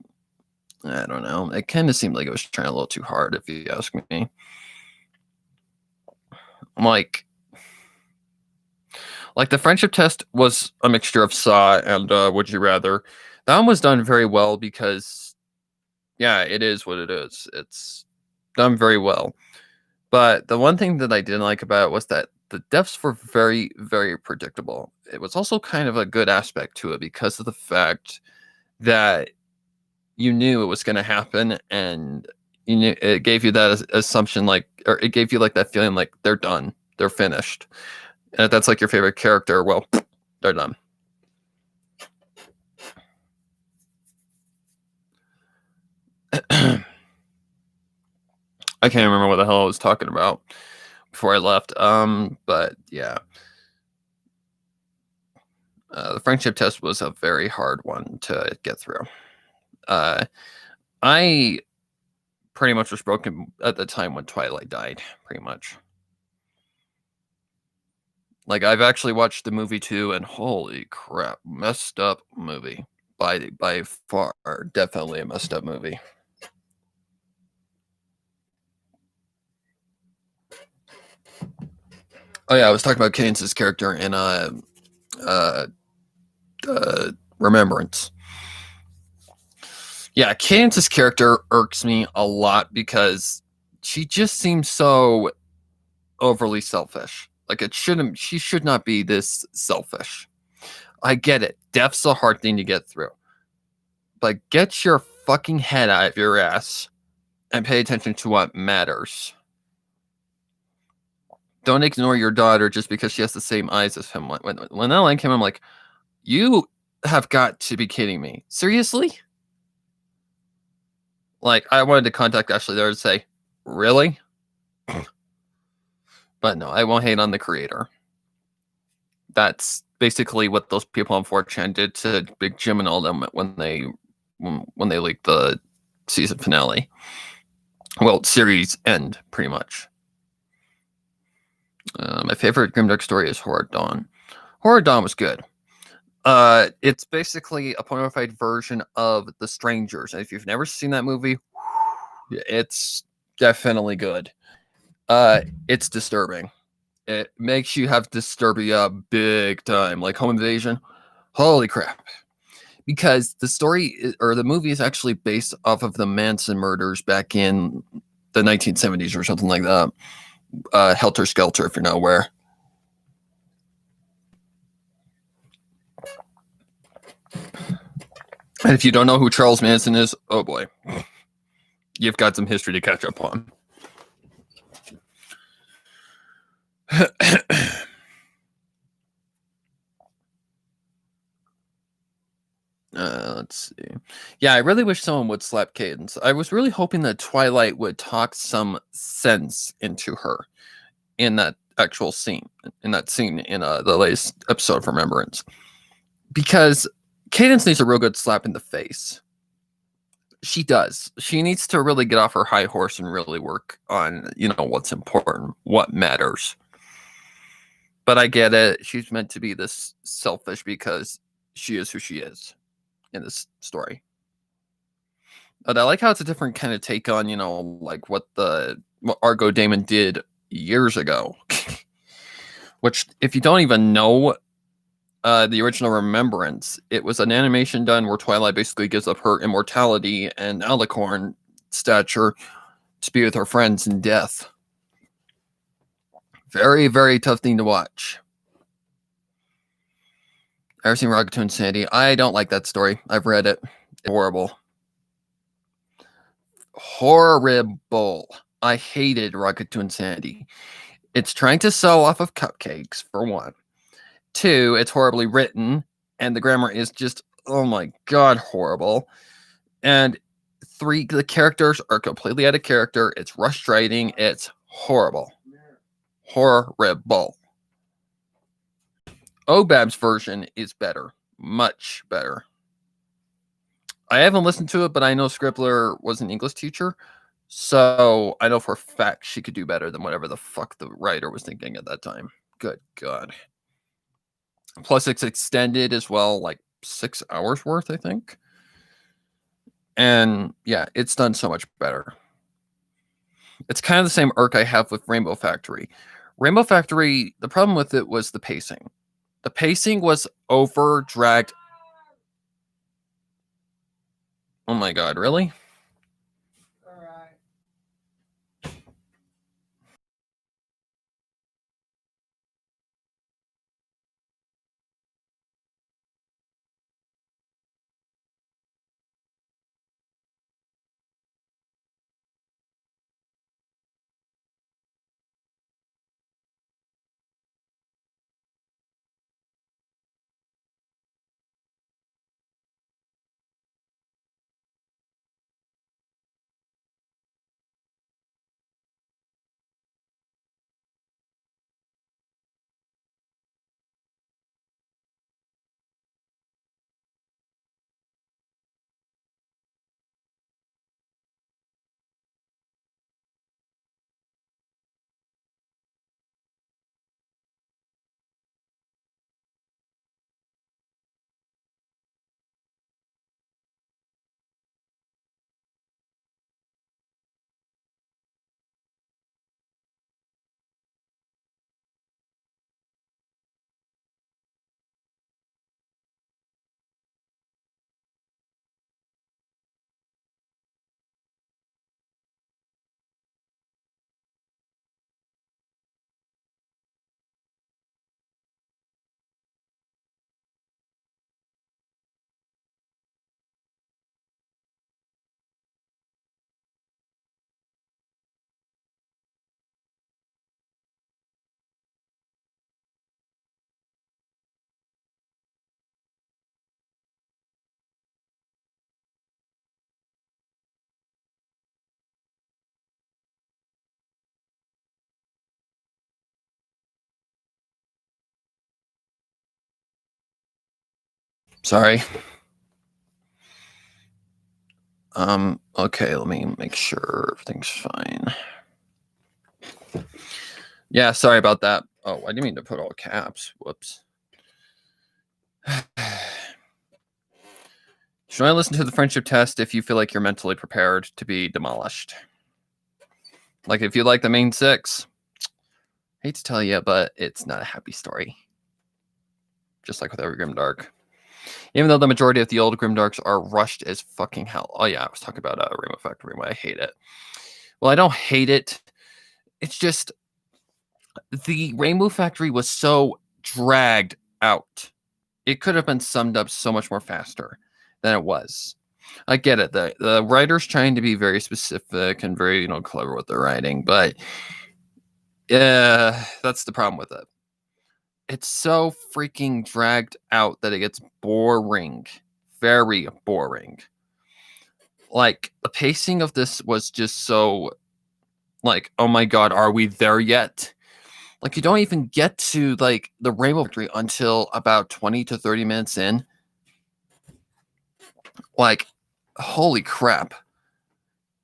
don't know. It kind of seemed like it was trying a little too hard, if you ask me. I'm like the friendship test was a mixture of Saw and Would You Rather. That one was done very well because, yeah, it is what it is. It's done very well. But the one thing that I didn't like about it was that the deaths were very, very predictable. It was also kind of a good aspect to it because of the fact that you knew it was going to happen, and you knew it gave you that assumption, or it gave you like that feeling like they're done, they're finished. And if that's like your favorite character, well, they're done. I can't remember what the hell I was talking about before I left. But yeah. The friendship test was a very hard one to get through. I pretty much was broken at the time when Twilight died, pretty much. Like, I've actually watched the movie too, and holy crap, messed up movie. By far, definitely a messed up movie. Oh yeah, I was talking about Cadence's character in Remembrance. Yeah, Cadence's character irks me a lot because she just seems so overly selfish. Like it shouldn't. She should not be this selfish. I get it. Death's a hard thing to get through, but get your fucking head out of your ass and pay attention to what matters. Don't ignore your daughter just because she has the same eyes as him. When that line came, I'm like, you have got to be kidding me. Seriously? Like, I wanted to contact Ashley there and say, really? But no, I won't hate on the creator. That's basically what those people on 4chan did to Big Jim and all them when they leaked the season finale. Well, series end, pretty much. My favorite Grimdark story is Horror Dawn. Horror Dawn was good. It's basically a pornified version of The Strangers. And if you've never seen that movie, it's definitely good. It's disturbing. It makes you have Disturbia big time, like Home Invasion. Holy crap. Because the story or the movie is actually based off of the Manson murders back in the 1970s or something like that. Helter Skelter, if you're not aware. And if you don't know who Charles Manson is, oh boy, you've got some history to catch up on. Let's see. Yeah, I really wish someone would slap Cadence. I was really hoping that Twilight would talk some sense into her in that actual scene, in the latest episode of Remembrance. Because Cadence needs a real good slap in the face. She does. She needs to really get off her high horse and really work on, what's important, what matters. But I get it. She's meant to be this selfish because she is who she is in this story. But I like how it's a different kind of take on, like what Argo Damon did years ago. Which, if you don't even know the original Remembrance, it was an animation done where Twilight basically gives up her immortality and alicorn stature to be with her friends in death. Very, very tough thing to watch. Ever seen Rocket Insanity? I don't like that story. I've read it. It's horrible. Horrible. I hated Rocket to Insanity. It's trying to sell off of cupcakes, for one. Two, it's horribly written, and the grammar is just, oh my god, horrible. And three, the characters are completely out of character. It's rushed writing. It's horrible. Horrible. Obab's version is better. Much better. I haven't listened to it, but I know Scribbler was an English teacher, so I know for a fact she could do better than whatever the fuck the writer was thinking at that time. Good God. Plus, it's extended as well, like 6 hours worth, I think. And yeah, it's done so much better. It's kind of the same irk I have with Rainbow Factory. Rainbow Factory, the problem with it was the pacing. The pacing was over dragged. Oh my God, really? Sorry. Okay, let me make sure everything's fine. Yeah, sorry about that. Oh, I didn't mean to put all caps. Whoops. Should I listen to the friendship test if you feel like you're mentally prepared to be demolished? Like if you like the main six, hate to tell you, but it's not a happy story. Just like with every Grimdark. Even though the majority of the old Grimdarks are rushed as fucking hell. Oh yeah, I was talking about Rainbow Factory. I hate it. Well, I don't hate it. It's just the Rainbow Factory was so dragged out. It could have been summed up so much more faster than it was. I get it. The writer's trying to be very specific and very, clever with the writing, but that's the problem with it. It's so freaking dragged out that it gets boring. Very boring. Like, the pacing of this was just so, like, oh my god, are we there yet? Like, you don't even get to, like, the Rainbow Factory until about 20 to 30 minutes in. Like, holy crap.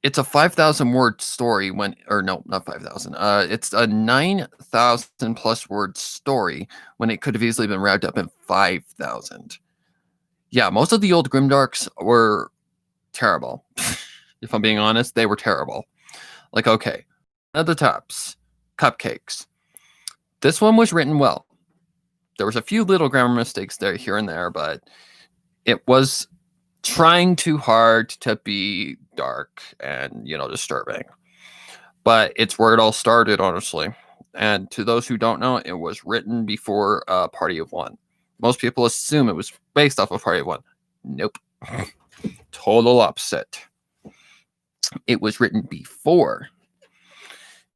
It's a 5,000 word story no, not 5,000. It's a 9,000 plus word story when it could have easily been wrapped up in 5,000. Yeah, most of the old Grimdarks were terrible. If I'm being honest, they were terrible. Like, okay, at the tops, Cupcakes. This one was written well. There was a few little grammar mistakes there, here and there, but it was trying too hard to be dark and, disturbing. But it's where it all started, honestly. And to those who don't know, it was written before Party of One. Most people assume it was based off of Party of One. Nope. Total opposite. It was written before.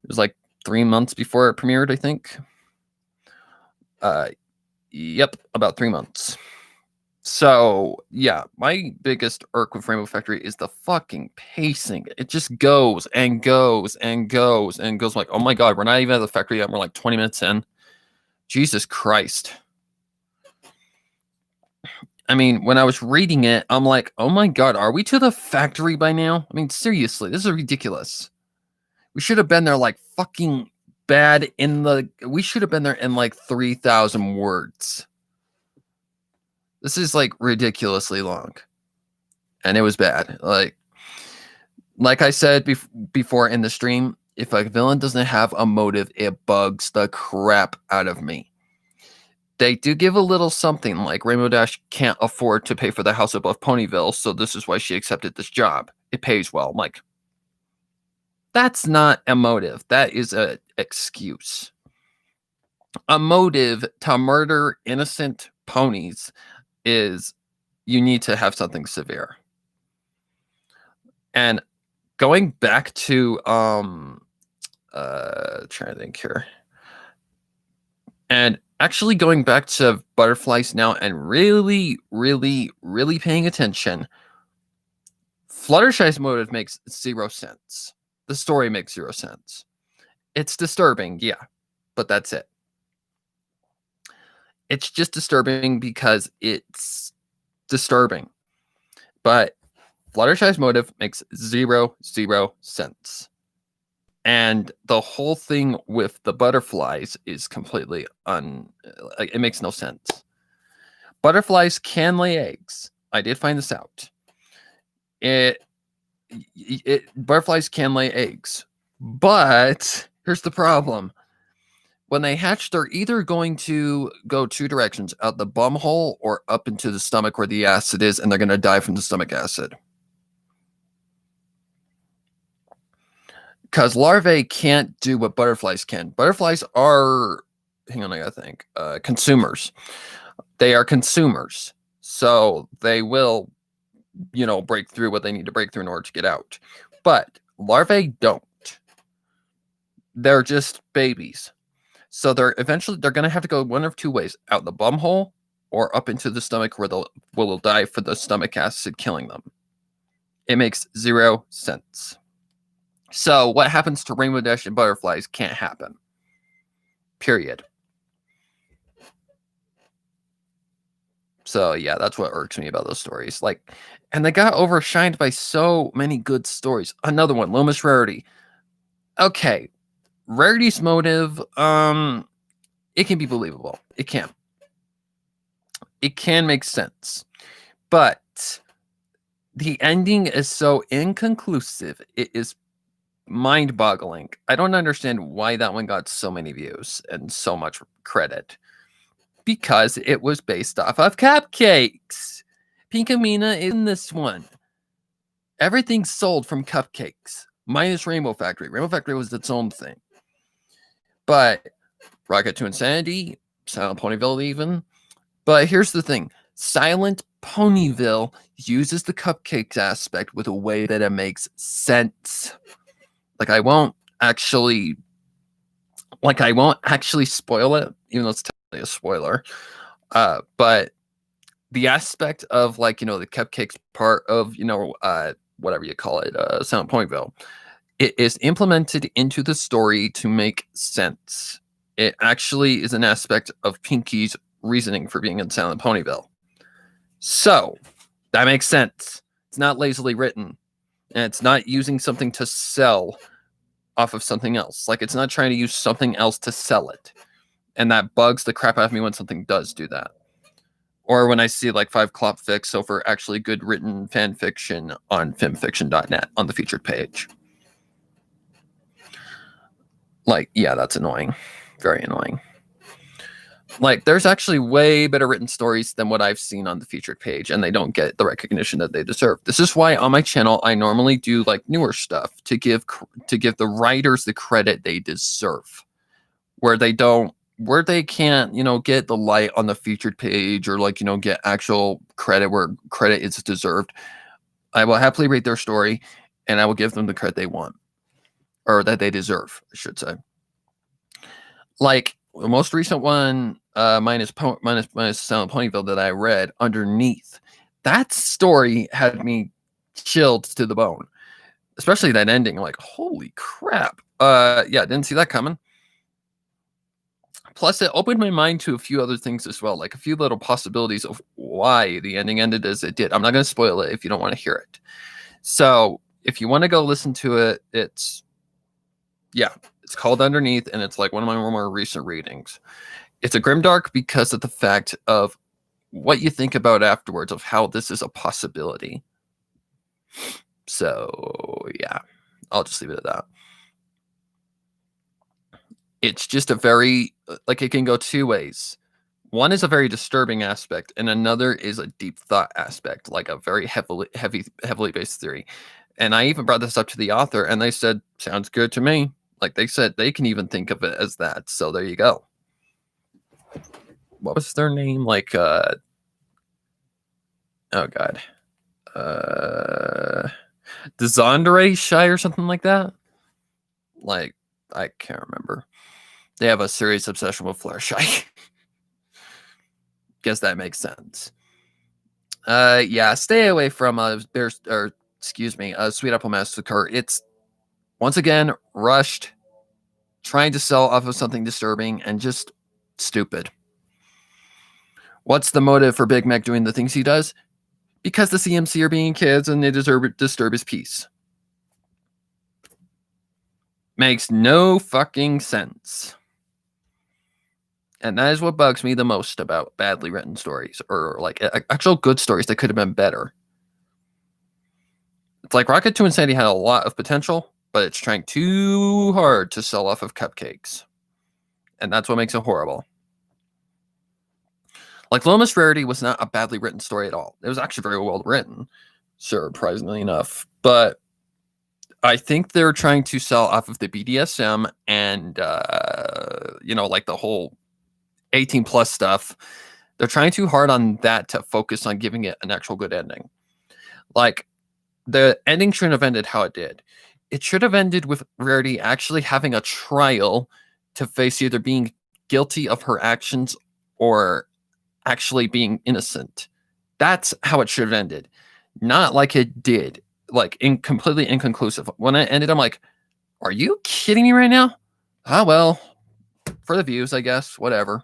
It was like 3 months before it premiered, I think. Yep, about 3 months. So, yeah, my biggest irk with Rainbow Factory is the fucking pacing. It just goes and goes and goes and goes. Like, oh my god, we're not even at the factory yet. We're like 20 minutes in. Jesus Christ. I mean, when I was reading it, I'm like, oh my god, are we to the factory by now? I mean, seriously, this is ridiculous. We should have been there like fucking bad we should have been there in like 3,000 words. This is like ridiculously long. And it was bad. Like I said before in the stream, if a villain doesn't have a motive, it bugs the crap out of me. They do give a little something, like Rainbow Dash can't afford to pay for the house above Ponyville, so this is why she accepted this job. It pays well. I'm like, that's not a motive. That is an excuse. A motive to murder innocent ponies is you need to have something severe. And going back to trying to think here. And actually going back to Butterflies now and really, really, really paying attention. Fluttershy's motive makes 0 sense. The story makes 0 sense. It's disturbing, yeah, but that's it. It's just disturbing because it's disturbing. But Fluttershy's motive makes 0 sense. And the whole thing with the butterflies is completely it makes no sense. Butterflies can lay eggs. I did find this out. Butterflies can lay eggs. But here's the problem. When they hatch, they're either going to go 2 directions, out the bum hole or up into the stomach where the acid is, and they're going to die from the stomach acid. Because larvae can't do what butterflies can. Butterflies are, hang on, I gotta think, consumers. They are consumers. So they will, break through what they need to break through in order to get out. But larvae don't. They're just babies. So they're going to have to go one of 2 ways, out the bum hole or up into the stomach where they'll die for the stomach acid killing them. It makes 0 sense. So what happens to Rainbow Dash and Butterflies can't happen. Period. So yeah, that's what irks me about those stories. Like, and they got overshined by so many good stories. Another one, Loomis Rarity. Okay, Rarity's motive, it can be believable. It can. It can make sense. But the ending is so inconclusive. It is mind-boggling. I don't understand why that one got so many views and so much credit. Because it was based off of cupcakes. Pinkamena is in this one. Everything's sold from cupcakes, minus Rainbow Factory. Rainbow Factory was its own thing. But Rocket to Insanity, Silent Ponyville even. But here's the thing. Silent Ponyville uses the cupcakes aspect with a way that it makes sense. Like I won't actually spoil it, even though it's technically a spoiler. But the aspect of like, the cupcakes part of, whatever you call it, Silent Ponyville, it is implemented into the story to make sense. It actually is an aspect of Pinky's reasoning for being in Silent Ponyville. So that makes sense. It's not lazily written, and it's not using something to sell off of something else. Like it's not trying to use something else to sell it. And that bugs the crap out of me when something does do that. Or when I see like 5 Clop Fics over actually good written fan fiction on femfiction.net on the featured page. Like, yeah, that's annoying. Very annoying. Like, there's actually way better written stories than what I've seen on the featured page, and they don't get the recognition that they deserve. This is why on my channel I normally do like newer stuff to give the writers the credit they deserve, where they can't, get the light on the featured page or like, get actual credit where credit is deserved. I will happily read their story, and I will give them the credit they want, or that they deserve, I should say. Like the most recent one, minus Silent Ponyville that I read, Underneath, that story had me chilled to the bone, especially that ending. Like, holy crap! Yeah, didn't see that coming. Plus, it opened my mind to a few other things as well, like a few little possibilities of why the ending ended as it did. I'm not going to spoil it if you don't want to hear it. So, if you want to go listen to it, it's called Underneath, and it's like one of my more recent readings. It's a grimdark because of the fact of what you think about afterwards of how this is a possibility. So, yeah, I'll just leave it at that. It's just a very, like, it can go two ways. One is a very disturbing aspect, and another is a deep thought aspect, like a very heavily based theory. And I even brought this up to the author, and they said, sounds good to me. Like, they said they can even think of it as that. So there you go. What was their name? Like, oh god, Desandre Shy or something like that. Like, I can't remember. They have a serious obsession with Fluttershy. Guess that makes sense. Yeah, stay away from Sweet Apple Massacre. It's once again rushed, trying to sell off of something disturbing and just stupid. What's the motive for Big Mac doing the things he does? Because the CMC are being kids and they disturb his peace. Makes no fucking sense. And that is what bugs me the most about badly written stories, or like actual good stories that could have been better. It's like Rocket to Insanity had a lot of potential, but it's trying too hard to sell off of cupcakes. And that's what makes it horrible. Like Loomis Rarity was not a badly written story at all. It was actually very well written, surprisingly enough. But I think they're trying to sell off of the BDSM and, like the whole 18 plus stuff. They're trying too hard on that to focus on giving it an actual good ending. Like, the ending shouldn't have ended how it did. It should have ended with Rarity actually having a trial to face either being guilty of her actions or actually being innocent. That's how it should have ended. Not like it did. Like, completely inconclusive. When it ended, I'm like, are you kidding me right now? Ah, well, for the views, I guess. Whatever.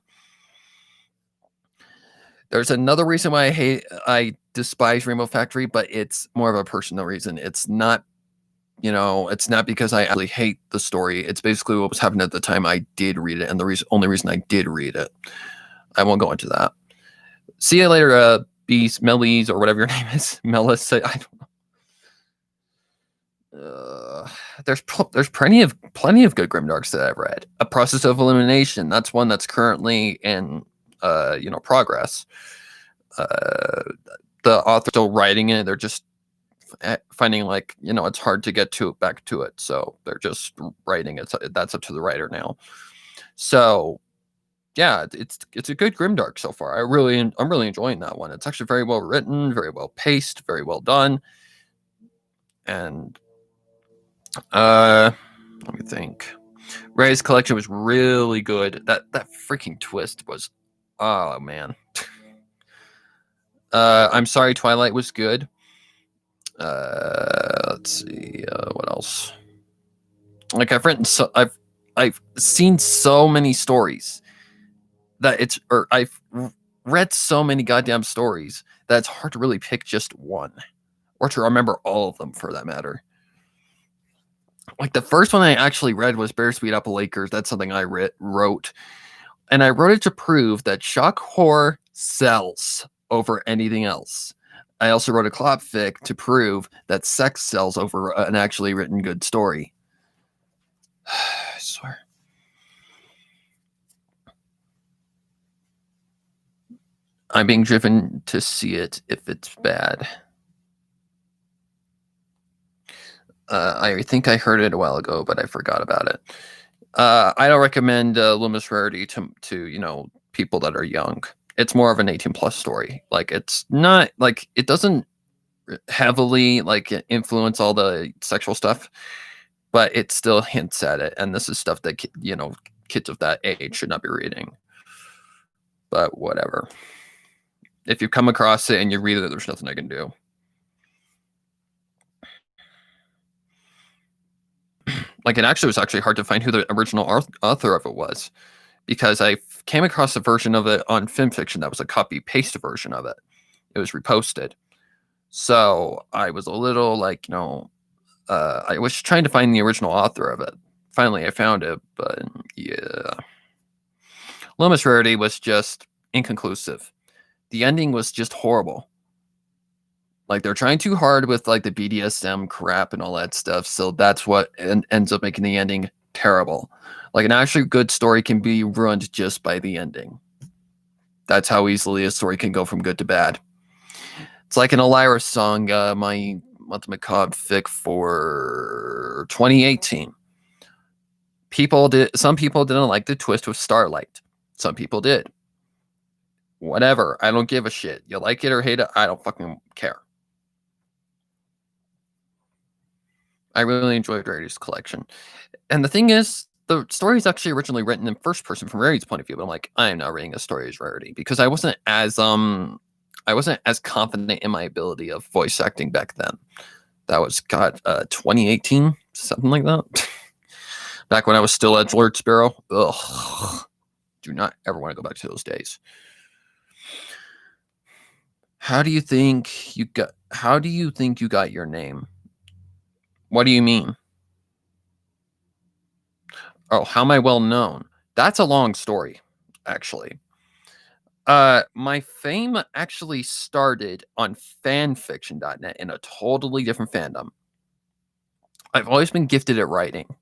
There's another reason why I despise Rainbow Factory, but it's more of a personal reason. It's not, it's not because I actually hate the story. It's basically what was happening at the time I did read it, and the only reason I did read it. I won't go into that. See you later, Beast, Melis, or whatever your name is. Melis, I don't know. There's plenty of good grimdarks that I've read. A Process of Elimination. That's one that's currently in progress. The author's still writing it. They're just finding it's hard to get back to it, so they're just writing it. So that's up to the writer now. So yeah, it's a good grimdark so far. I'm really enjoying that one. It's actually very well written, very well paced, very well done. And let me think. Ray's collection was really good. That freaking twist was, oh man. I'm sorry, Twilight was good. Let's see, what else? Like I've seen so many stories that I've read so many goddamn stories that it's hard to really pick just one, or to remember all of them for that matter. Like the first one I actually read was Bittersweet Apple Acres. That's something I wrote, and I wrote it to prove that shock horror sells over anything else. I also wrote a clop fic to prove that sex sells over an actually written good story. I swear. I'm being driven to see it if it's bad. I think I heard it a while ago, but I forgot about it. I don't recommend Loomis Rarity to people that are young. It's more of an 18+ story. Like it's not like it doesn't heavily influence all the sexual stuff, but it still hints at it. And this is stuff that kids of that age should not be reading. But whatever. If you come across it and you read it, there's nothing I can do. Like it was actually hard to find who the original author of it was, because I came across a version of it on FimFiction that was a copy-paste version of it. It was reposted. So I was a little I was trying to find the original author of it. Finally, I found it, but yeah. Loomis Rarity was just inconclusive. The ending was just horrible. Like they're trying too hard with the BDSM crap and all that stuff, so that's what ends up making the ending terrible. Like an actually good story can be ruined just by the ending. That's how easily a story can go from good to bad. It's like an Elira song, my Month Macabre fic for 2018. Some people didn't like the twist with Starlight. Some people did. Whatever. I don't give a shit. You like it or hate it, I don't fucking care. I really enjoyed Rarity's collection. And the thing is, the story is actually originally written in first person from Rarity's point of view, but I'm like, I am not reading a story as Rarity because I wasn't as confident in my ability of voice acting back then. That was 2018, something like that. Back when I was still Edgelord Sparrow. Ugh. Do not ever want to go back to those days. How do you think you got your name? What do you mean? Oh, how am I well known? That's a long story, actually. My fame actually started on fanfiction.net in a totally different fandom. I've always been gifted at writing.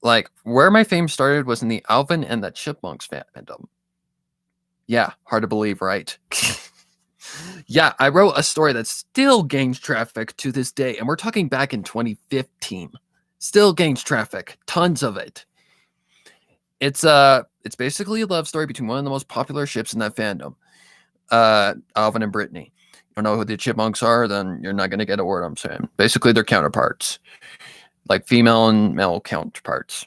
Like, where my fame started was in the Alvin and the Chipmunks fandom. Yeah, hard to believe, right? Yeah, I wrote a story that still gains traffic to this day, and we're talking back in 2015. Still gains traffic, tons of it. It's basically a love story between one of the most popular ships in that fandom, Alvin and Brittany. You don't know who the Chipmunks are, then you're not gonna get a word I'm saying. Basically, they're counterparts, like female and male counterparts.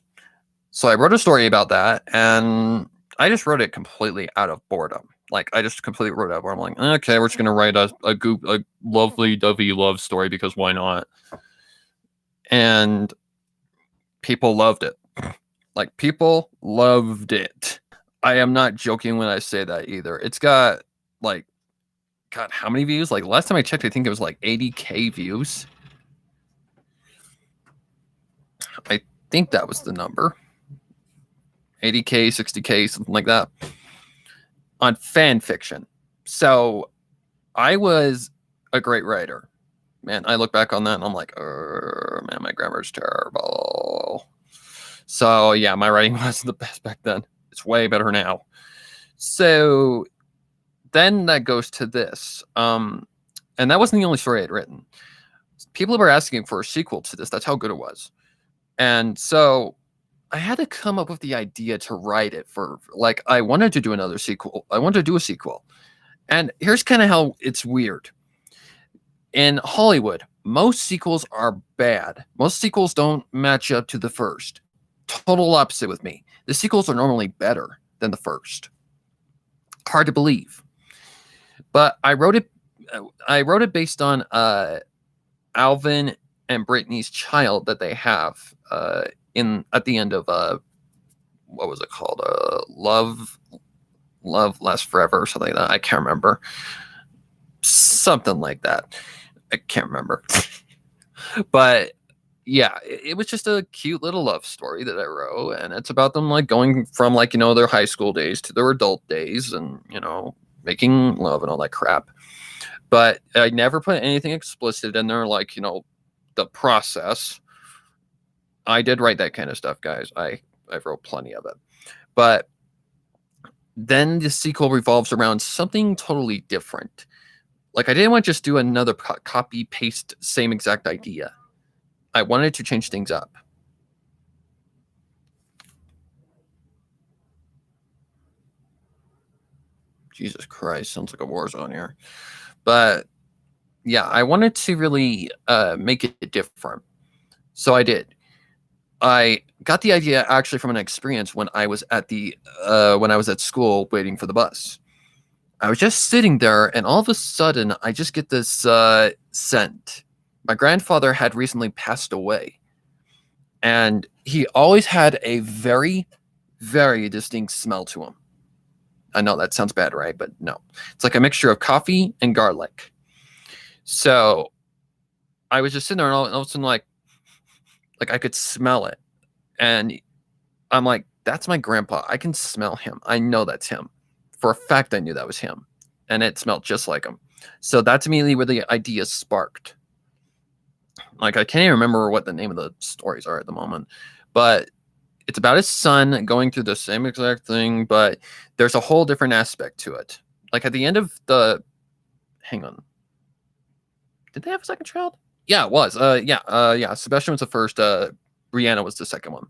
So I wrote a story about that, and I just wrote it completely out of boredom. Like I just completely wrote it out where I'm like, okay, we're just gonna write a lovely dovey love story because why not? And people loved it. Like people loved it. I am not joking when I say that either. It's got like, God, how many views? Like last time I checked, I think it was like 80K views. I think that was the number. 80K, 60K, something like that. On fan fiction. So I was a great writer. Man, I look back on that and I'm like, man, my grammar's terrible. So yeah, my writing wasn't the best back then. It's way better now. So then that goes to this. And that wasn't the only story I'd written. People were asking for a sequel to this. That's how good it was. And so I had to come up with the idea to write it for, like, I wanted to do another sequel. I wanted to do a sequel. And here's kind of how it's weird. In Hollywood, most sequels are bad. Most sequels don't match up to the first. Total opposite with me. The sequels are normally better than the first. Hard to believe. But I wrote it based on Alvin and Brittany's child that they have at the end of what was it called? Love Lasts Forever or something like that. I can't remember. Something like that. I can't remember. But yeah, it was just a cute little love story that I wrote, and it's about them like going from like, their high school days to their adult days, and making love and all that crap. But I never put anything explicit in there, like the process. I did write that kind of stuff, guys. I wrote plenty of it. But then the sequel revolves around something totally different. Like, I didn't want to just do another copy paste same exact idea. I wanted to change things up. Jesus Christ, sounds like a war zone here. But yeah, I wanted to really make it different. So I did. I got the idea actually from an experience when I was at school waiting for the bus. I was just sitting there, and all of a sudden, I just get this scent. My grandfather had recently passed away, and he always had a very, very distinct smell to him. I know that sounds bad, right? But no. It's like a mixture of coffee and garlic. So I was just sitting there, and all of a sudden, like I could smell it. And I'm like, that's my grandpa. I can smell him. I know that's him. For a fact, I knew that was him. And it smelled just like him. So that's immediately where the idea sparked. Like, I can't even remember what the name of the stories are at the moment. But it's about his son going through the same exact thing, but there's a whole different aspect to it. Like, at the end of the... Hang on. Did they have a second child? Yeah, it was. Yeah. Sebastian was the first. Brianna was the second one.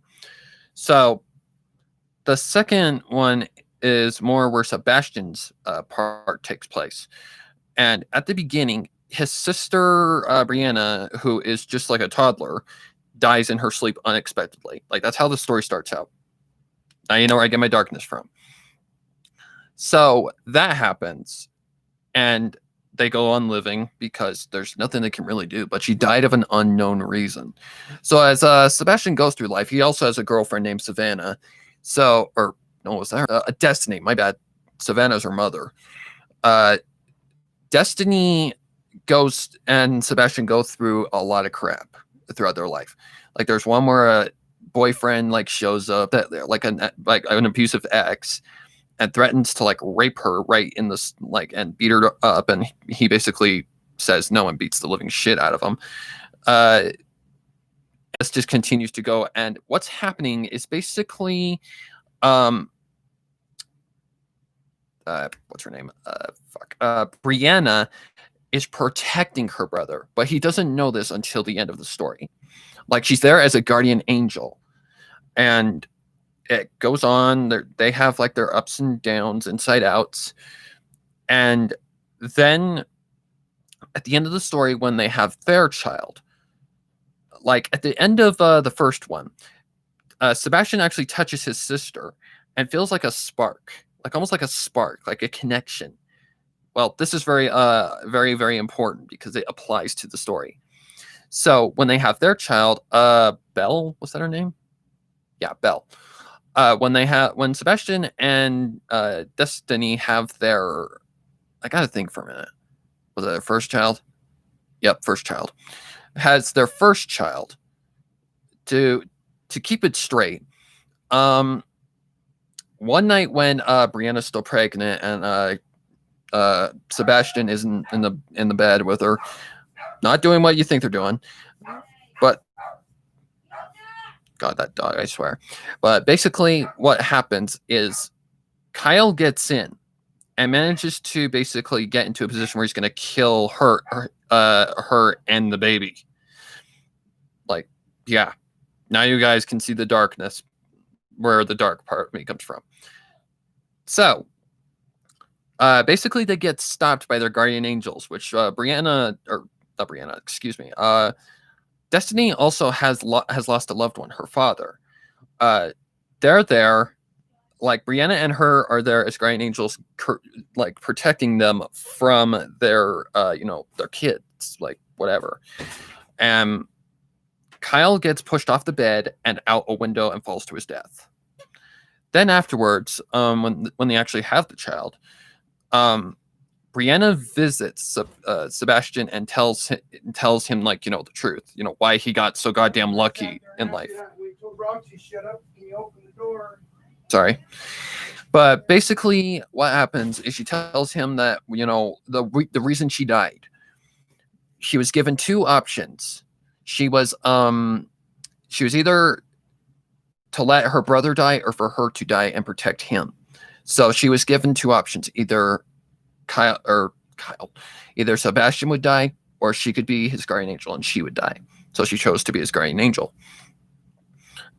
So the second one is more where Sebastian's part takes place. And at the beginning, his sister, Brianna, who is just like a toddler, dies in her sleep unexpectedly. Like, that's how the story starts out. Now you know where I get my darkness from. So that happens. And they go on living because there's nothing they can really do. But she died of an unknown reason. So as Sebastian goes through life, he also has a girlfriend named Savannah. So, or no, was that a Destiny? My bad. Savannah's her mother. Destiny goes and Sebastian go through a lot of crap throughout their life. Like, there's one where a boyfriend like shows up that like an abusive ex and threatens to like rape her right in this, like, and beat her up, and he basically says no and beats the living shit out of him. This just continues to go, and what's happening is basically what's her name? Brianna is protecting her brother, but he doesn't know this until the end of the story. Like, she's there as a guardian angel, and it goes on. They have like their ups and downs, inside outs, and then at the end of the story, when they have their child, like at the end of the first one, Sebastian actually touches his sister and feels like a spark, like almost like a spark, like a connection. Well, this is very, very, very important because it applies to the story. So when they have their child, Belle, was that her name? Yeah, Belle. When Sebastian and Destiny have their I gotta think for a minute. Was it their first child? Yep, first child. Has their first child. To keep it straight, one night when Brianna's still pregnant and Sebastian isn't in the bed with her, not doing what you think they're doing, but God, that dog, I swear. But basically, what happens is Kyle gets in and manages to basically get into a position where he's going to kill her and the baby. Like, yeah. Now you guys can see the darkness, where the dark part of me comes from. So, basically, they get stopped by their guardian angels, which Destiny also has lost a loved one, her father. They're there, like Brianna and her are there as guardian angels, like protecting them from their their kids, like whatever. And Kyle gets pushed off the bed and out a window and falls to his death. Then afterwards, when they actually have the child, Brianna visits Sebastian and tells him like, the truth, why he got so goddamn lucky in life. We told Roxy, shut up, can you open the door? Sorry. But basically what happens is she tells him that, the reason she died, she was given two options. She was either to let her brother die or for her to die and protect him. So she was given two options, either either Sebastian would die or she could be his guardian angel and she would die. So she chose to be his guardian angel.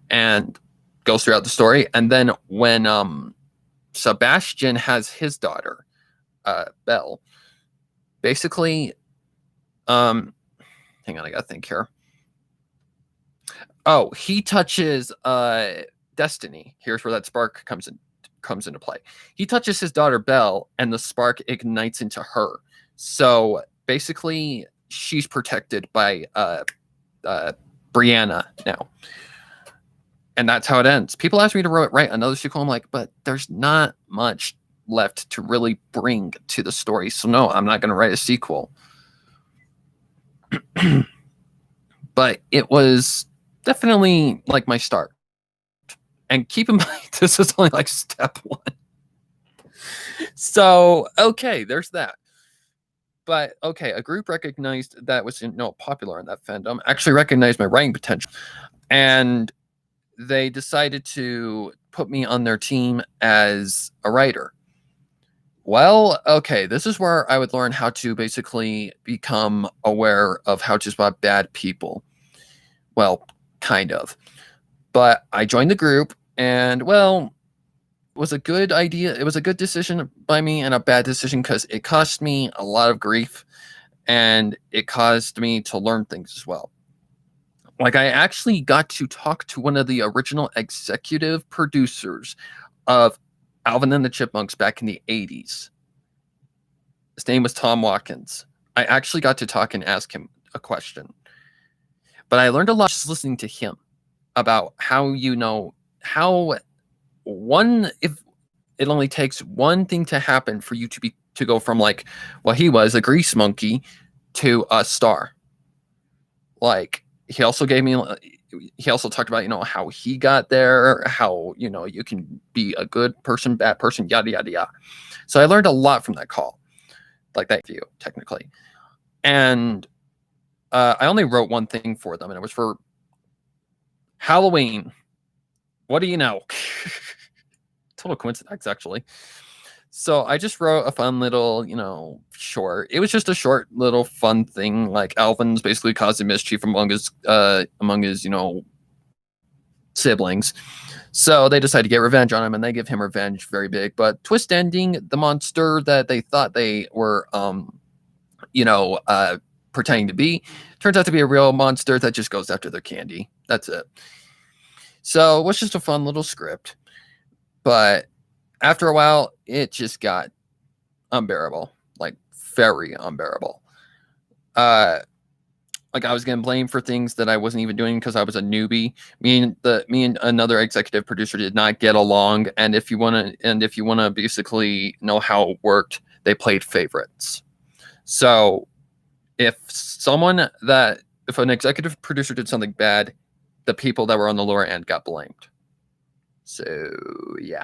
And goes throughout the story. And then when Sebastian has his daughter, Belle, basically, hang on, I gotta think here. Oh, he touches Destiny. Here's where that spark comes into play. He touches his daughter Belle, and the spark ignites into her. So basically, she's protected by Brianna now. And that's how it ends. People ask me to write another sequel. I'm like, but there's not much left to really bring to the story. So no, I'm not going to write a sequel. But it was definitely like my start. And keep in mind, this is only like step one. So, okay, there's that. But, okay, a group recognized that was popular in that fandom, actually recognized my writing potential. And they decided to put me on their team as a writer. Well, okay, this is where I would learn how to basically become aware of how to spot bad people. Well, kind of. But I joined the group, and, well, it was a good idea. It was a good decision by me and a bad decision because it cost me a lot of grief, and it caused me to learn things as well. Like, I actually got to talk to one of the original executive producers of Alvin and the Chipmunks back in the 80s. His name was Tom Watkins. I actually got to talk and ask him a question. But I learned a lot just listening to him about how, if it only takes one thing to happen for you to go from, like, well, he was a grease monkey to a star. Like, he also talked about, how he got there, how, you can be a good person, bad person, yada, yada, yada. So I learned a lot from that call, like that view, technically. And I only wrote one thing for them, and it was for Halloween. What do you know? Total coincidence, actually. So I just wrote a fun little, short. It was just a short little fun thing. Like, Alvin's basically causing mischief among his siblings. So they decide to get revenge on him, and they give him revenge very big. But twist ending, the monster that they thought they were, pretending to be, turns out to be a real monster that just goes after their candy. That's it. So it was just a fun little script. But after a while, it just got unbearable, like very unbearable. Like, I was getting blamed for things that I wasn't even doing because I was a newbie. Me and another executive producer did not get along. And if you want to basically know how it worked, they played favorites. So if an executive producer did something bad, the people that were on the lower end got blamed. So yeah.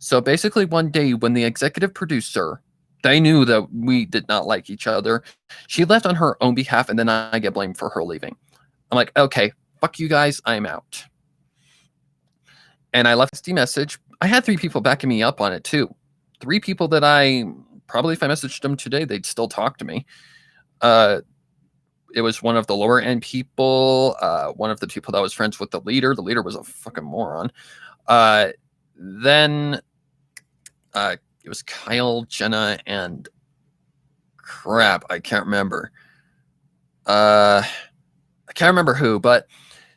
So basically one day when the executive producer, they knew that we did not like each other, she left on her own behalf, and then I get blamed for her leaving. I'm like, okay, fuck you guys, I'm out. And I left a message. I had 3 people backing me up on it too. 3 people that I probably, if I messaged them today, they'd still talk to me. It was one of the lower end people, one of the people that was friends with the leader. The leader was a fucking moron. Then it was Kyle, Jenna, and crap, I can't remember. I can't remember who, but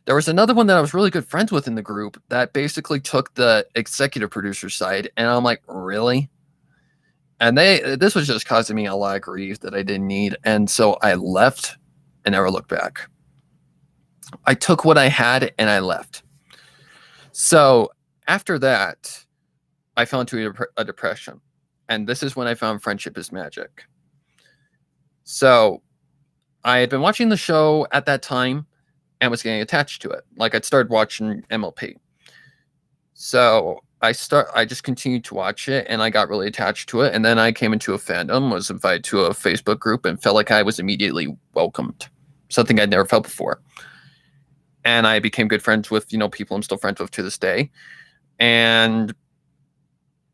there was another one that I was really good friends with in the group that basically took the executive producer side, and I'm like, really? And this was just causing me a lot of grief that I didn't need, and so I left and never looked back. I took what I had and I left. So after that, I fell into a depression, and this is when I found Friendship is Magic. So I had been watching the show at that time and was getting attached to it. Like, I'd started watching MLP. So I just continued to watch it, and I got really attached to it. And then I came into a fandom, was invited to a Facebook group, and felt like I was immediately welcomed. Something I'd never felt before. And I became good friends with, people I'm still friends with to this day. And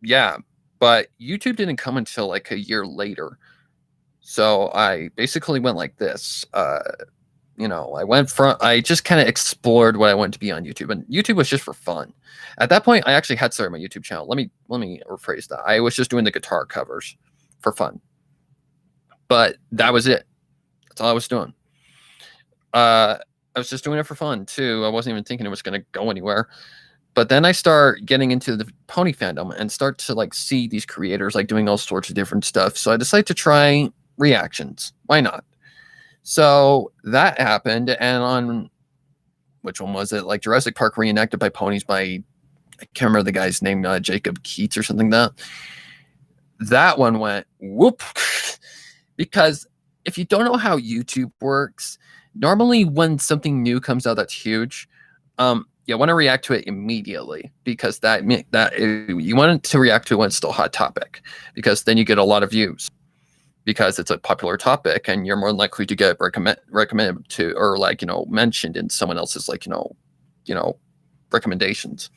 yeah, but YouTube didn't come until like a year later. So I basically went like this. I just kind of explored what I wanted to be on YouTube, and YouTube was just for fun. At that point, I actually had started my YouTube channel. Let me rephrase that. I was just doing the guitar covers for fun, but that was it. That's all I was doing. I was just doing it for fun too. I wasn't even thinking it was going to go anywhere. But then I start getting into the pony fandom and start to like see these creators like doing all sorts of different stuff. So I decided to try reactions. Why not? So that happened, and on which one was it? Like Jurassic Park reenacted by ponies by, I can't remember the guy's name, Jacob Keats or something like that. That one went whoop. Because if you don't know how YouTube works, normally when something new comes out that's huge, you want to react to it immediately, because that you want to react to it when it's still a hot topic, because then you get a lot of views, because it's a popular topic and you're more likely to get recommended to, or mentioned in someone else's recommendations.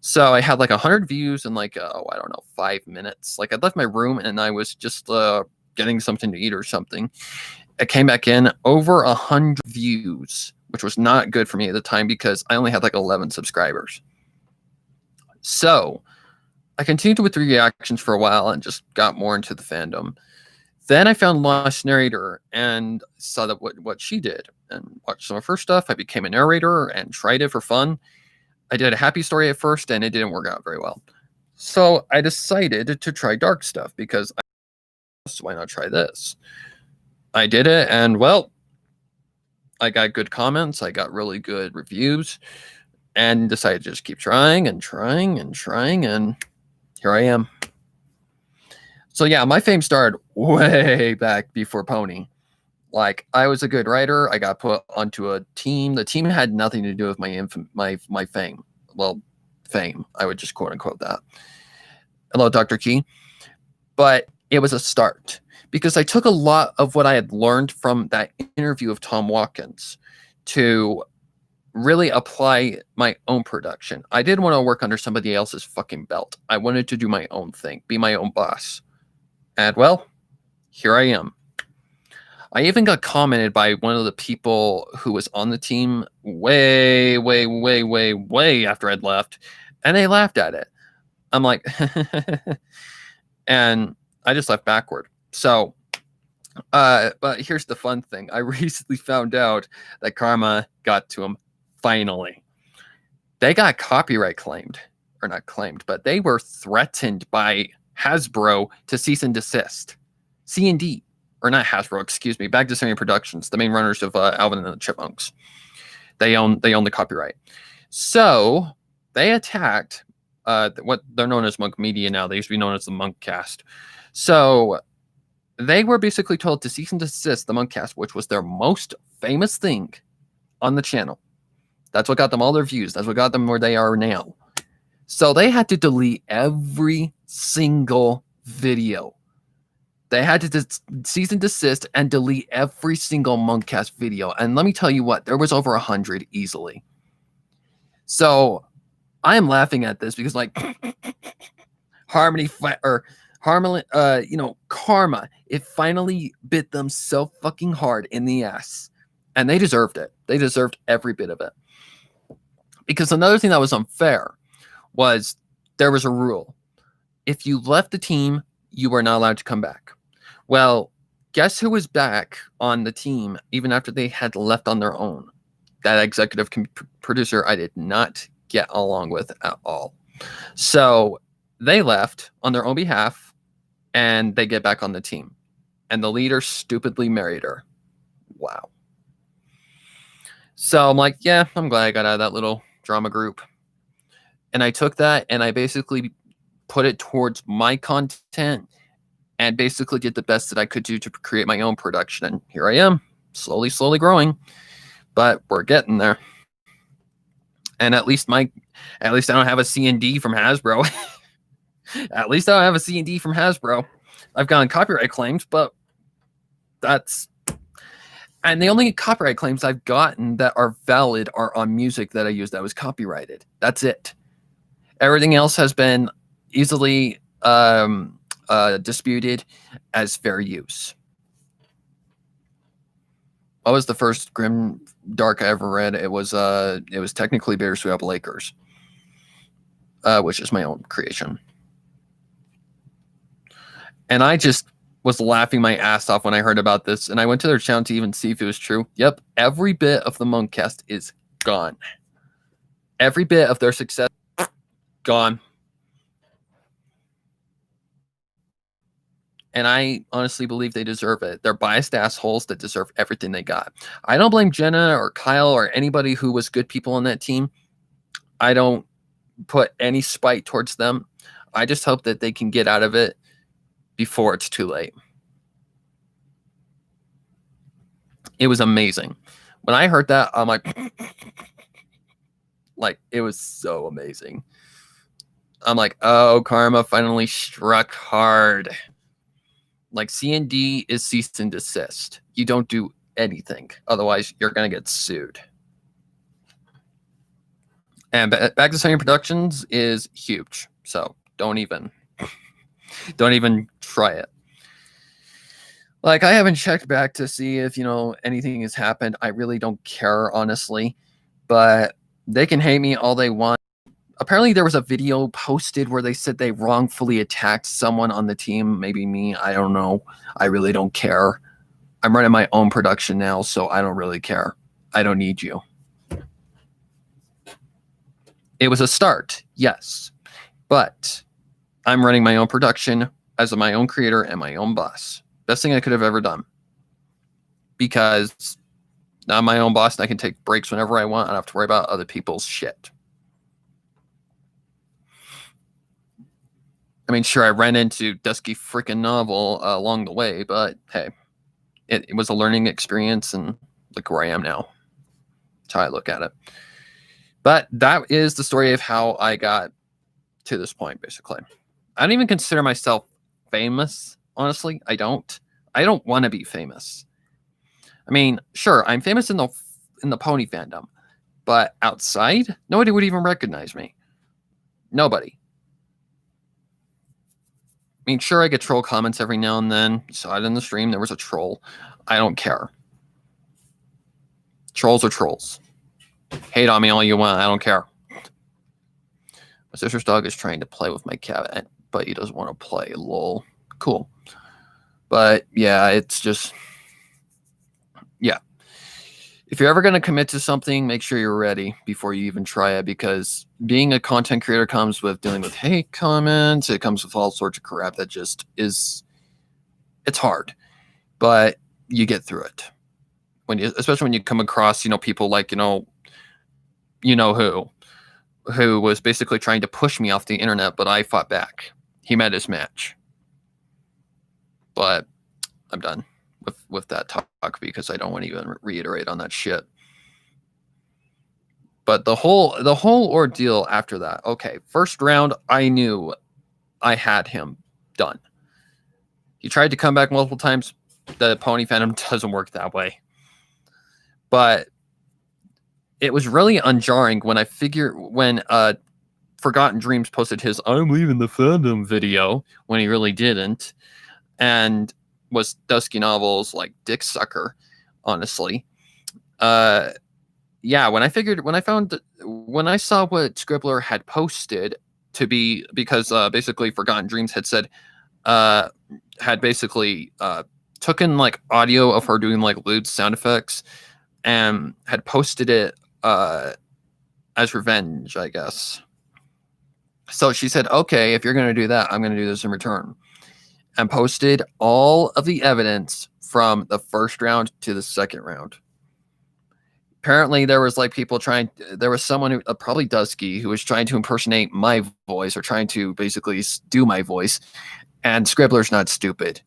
So I had like 100 views in 5 minutes. Like, I left my room and I was just getting something to eat or something. I came back in, over 100 views, which was not good for me at the time because I only had like 11 subscribers. So I continued with the reactions for a while and just got more into the fandom. Then I found Lost Narrator and saw that what she did and watched some of her stuff. I became a narrator and tried it for fun. I did a happy story at first and it didn't work out very well. So I decided to try dark stuff because why not try this? I did it, and well, I got good comments, I got really good reviews, and decided to just keep trying and trying and trying, and here I am. So yeah, my fame started way back before Pony. Like, I was a good writer, I got put onto a team. The team had nothing to do with my fame. Well, fame, I would just quote unquote that. Hello, Dr. Key. But it was a start, because I took a lot of what I had learned from that interview of Tom Watkins to really apply my own production. I didn't want to work under somebody else's fucking belt. I wanted to do my own thing, be my own boss. And well, here I am. I even got commented by one of the people who was on the team way after I'd left, and they laughed at it. I'm like, and I just left backward. So, but here's the fun thing. I recently found out that Karma got to them finally. They got copyright claimed, or not claimed, but they were threatened by Hasbro to cease and desist. C&D, or not Hasbro, excuse me, Bag Discerning Productions, the main runners of Alvin and the Chipmunks. They own the copyright. So they attacked what they're known as Monk Media now. They used to be known as the Monkcast. So they were basically told to cease and desist the Monkcast, which was their most famous thing on the channel. That's what got them all their views. That's what got them where they are now. So they had to delete every single video. They had to cease and desist and delete every single Monkcast video. And let me tell you what, there was over 100 easily. So I am laughing at this because, like, Karma, it finally bit them so fucking hard in the ass. And they deserved it. They deserved every bit of it. Because another thing that was unfair was there was a rule. If you left the team, you were not allowed to come back. Well, guess who was back on the team even after they had left on their own? That executive producer I did not get along with at all. So they left on their own behalf and they get back on the team. And the leader stupidly married her. Wow. So I'm like, yeah, I'm glad I got out of that little drama group. And I took that and I basically put it towards my content and basically did the best that I could do to create my own production. And here I am, slowly growing, but we're getting there. And at least I don't have a C&D from Hasbro. At least I don't have a C&D from Hasbro. I've gotten copyright claims, but and the only copyright claims I've gotten that are valid are on music that I used that was copyrighted. That's it. Everything else has been easily disputed as fair use. What was the first grim dark I ever read? It was technically Bittersweet Apple Acres, which is my own creation. And I just was laughing my ass off when I heard about this, and I went to their channel to even see if it was true. Yep, every bit of the Monkcast is gone. Every bit of their success, gone. And I honestly believe they deserve it. They're biased assholes that deserve everything they got. I don't blame Jenna or Kyle or anybody who was good people on that team. I don't put any spite towards them. I just hope that they can get out of it before it's too late. It was amazing. When I heard that, I'm like, it was so amazing. I'm like, oh, karma finally struck hard. Like, C&D is cease and desist. You don't do anything. Otherwise, you're going to get sued. And Back to Sony Productions is huge. So don't even try it. Like, I haven't checked back to see if, anything has happened. I really don't care, honestly. But they can hate me all they want. Apparently, there was a video posted where they said they wrongfully attacked someone on the team. Maybe me. I don't know. I really don't care. I'm running my own production now, so I don't really care. I don't need you. It was a start, yes. But I'm running my own production as my own creator and my own boss. Best thing I could have ever done. Because now I'm my own boss and I can take breaks whenever I want. I don't have to worry about other people's shit. I mean, sure, I ran into Dusky freaking Novel along the way, but hey, it was a learning experience, and look where I am now. That's how I look at it. But that is the story of how I got to this point, basically. I don't even consider myself famous, honestly. I don't want to be famous. I mean, sure, I'm famous in the pony fandom, but outside, nobody would even recognize me. Nobody. I mean, sure, I get troll comments every now and then. You saw it in the stream. There was a troll. I don't care. Trolls are trolls. Hate on me all you want. I don't care. My sister's dog is trying to play with my cat, but he doesn't want to play. Lol. Cool. But yeah, it's just... yeah. If you're ever going to commit to something, make sure you're ready before you even try it, because being a content creator comes with dealing with hate comments. It comes with all sorts of crap that just is, it's hard, but you get through it. Especially when you come across, people like, you know who, who was basically trying to push me off the internet, but I fought back. He met his match. But I'm done with that talk because I don't want to even reiterate on that shit. But the whole ordeal after that. Okay, first round, I knew I had him done. He tried to come back multiple times. The Pony Phantom doesn't work that way. But it was really unjarring when Forgotten Dreams posted his "I'm leaving the fandom" video when he really didn't, and was Dusky Novels like dick sucker, honestly. Yeah, when I saw what Scribbler had posted because basically Forgotten Dreams had said had basically taken like audio of her doing like lewd sound effects and had posted it as revenge, I guess. So she said, okay, if you're going to do that, I'm going to do this in return. And posted all of the evidence from the first round to the second round. Apparently, there was like there was someone who, probably Dusky, who was trying to impersonate my voice or trying to basically do my voice. And Scribbler's not stupid.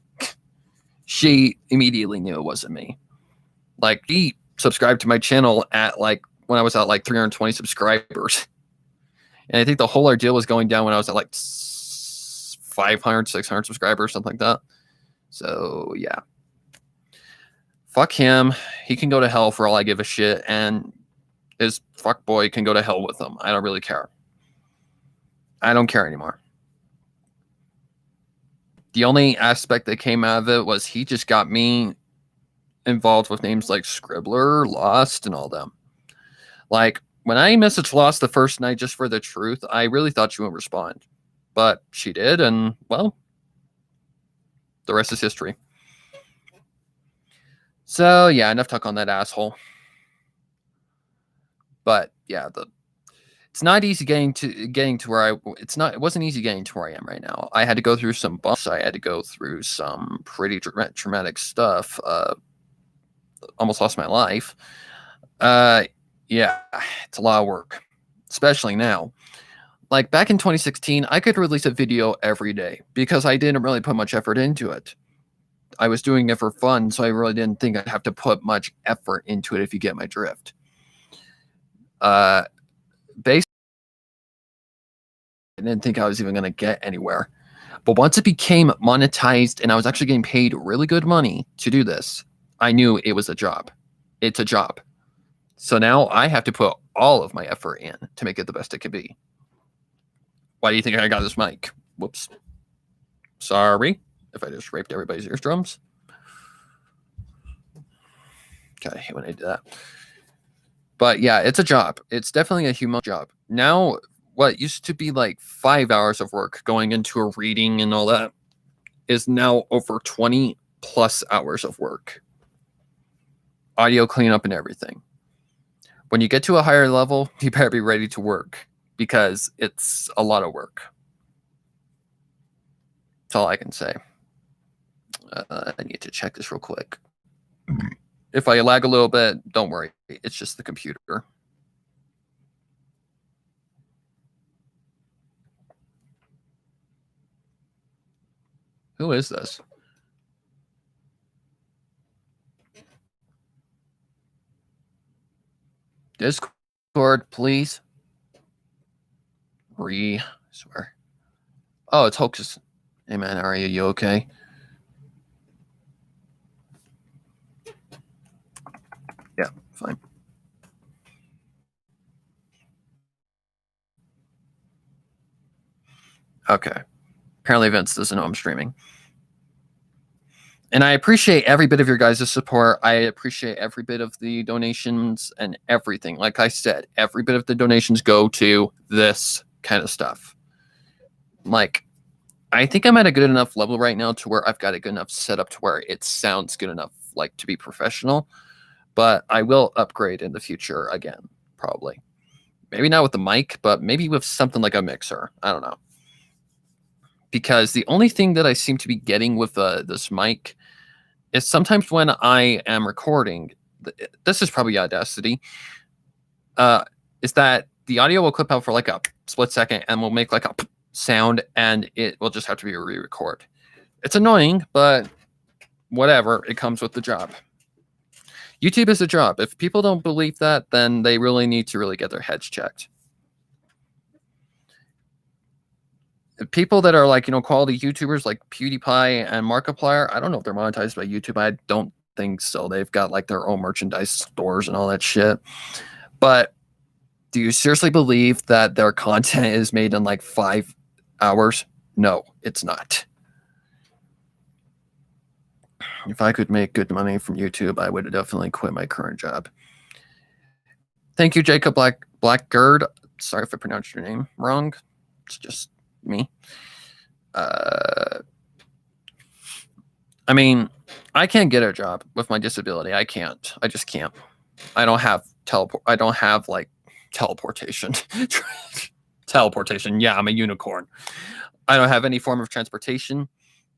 She immediately knew it wasn't me. Like, he subscribed to my channel at like when I was at like 320 subscribers. And I think the whole ordeal was going down when I was at like 500, 600 subscribers, something like that. So, yeah. Fuck him. He can go to hell for all I give a shit. And his fuckboy can go to hell with him. I don't really care. I don't care anymore. The only aspect that came out of it was he just got me involved with names like Scribbler, Lost, and all them. Like, when I messaged Lost the first night just for the truth, I really thought she wouldn't respond. But she did, and, well, the rest is history. So, yeah, enough talk on that asshole. But, yeah, it's not easy getting to where it wasn't easy getting to where I am right now. I had to go through some bumps. I had to go through some pretty traumatic stuff. Almost lost my life. Yeah, it's a lot of work, especially now. Like back in 2016, I could release a video every day because I didn't really put much effort into it. I was doing it for fun, so I really didn't think I'd have to put much effort into it, if you get my drift. Basically, I didn't think I was even going to get anywhere. But once it became monetized and I was actually getting paid really good money to do this, I knew it was a job. It's a job. So now I have to put all of my effort in to make it the best it can be. Why do you think I got this mic? Whoops. Sorry if I just raped everybody's eardrums. God, I hate when I do that. But yeah, it's a job. It's definitely a humongous job. Now, what used to be like 5 hours of work going into a reading and all that is now over 20 plus hours of work. Audio cleanup and everything. When you get to a higher level, you better be ready to work because it's a lot of work. That's all I can say. I need to check this real quick. If I lag a little bit, don't worry. It's just the computer. Who is this? Discord, please. Swear. Oh, it's Hoaxes. Hey man, are you okay? Yeah, fine. Okay. Apparently Vince doesn't know I'm streaming. And I appreciate every bit of your guys' support. I appreciate every bit of the donations and everything. Like I said, every bit of the donations go to this kind of stuff. Like, I think I'm at a good enough level right now to where I've got a good enough setup to where it sounds good enough, like, to be professional. But I will upgrade in the future again, probably. Maybe not with the mic, but maybe with something like a mixer. I don't know. Because the only thing that I seem to be getting with this mic is sometimes when I am recording, this is probably Audacity, is that the audio will clip out for like a split second and will make like a sound, and it will just have to be a re-record. It's annoying, but whatever. It comes with the job. YouTube is a job. If people don't believe that, then they really need to really get their heads checked. People that are like, quality YouTubers like PewDiePie and Markiplier, I don't know if they're monetized by YouTube. I don't think so. They've got like their own merchandise stores and all that shit. But do you seriously believe that their content is made in like 5 hours? No, it's not. If I could make good money from YouTube, I would definitely quit my current job. Thank you, Jacob Blackgird. Sorry if I pronounced your name wrong. It's just me. I mean, I can't get a job with my disability. I can't. I just can't. I don't have like teleportation. Teleportation. Yeah, I'm a unicorn. I don't have any form of transportation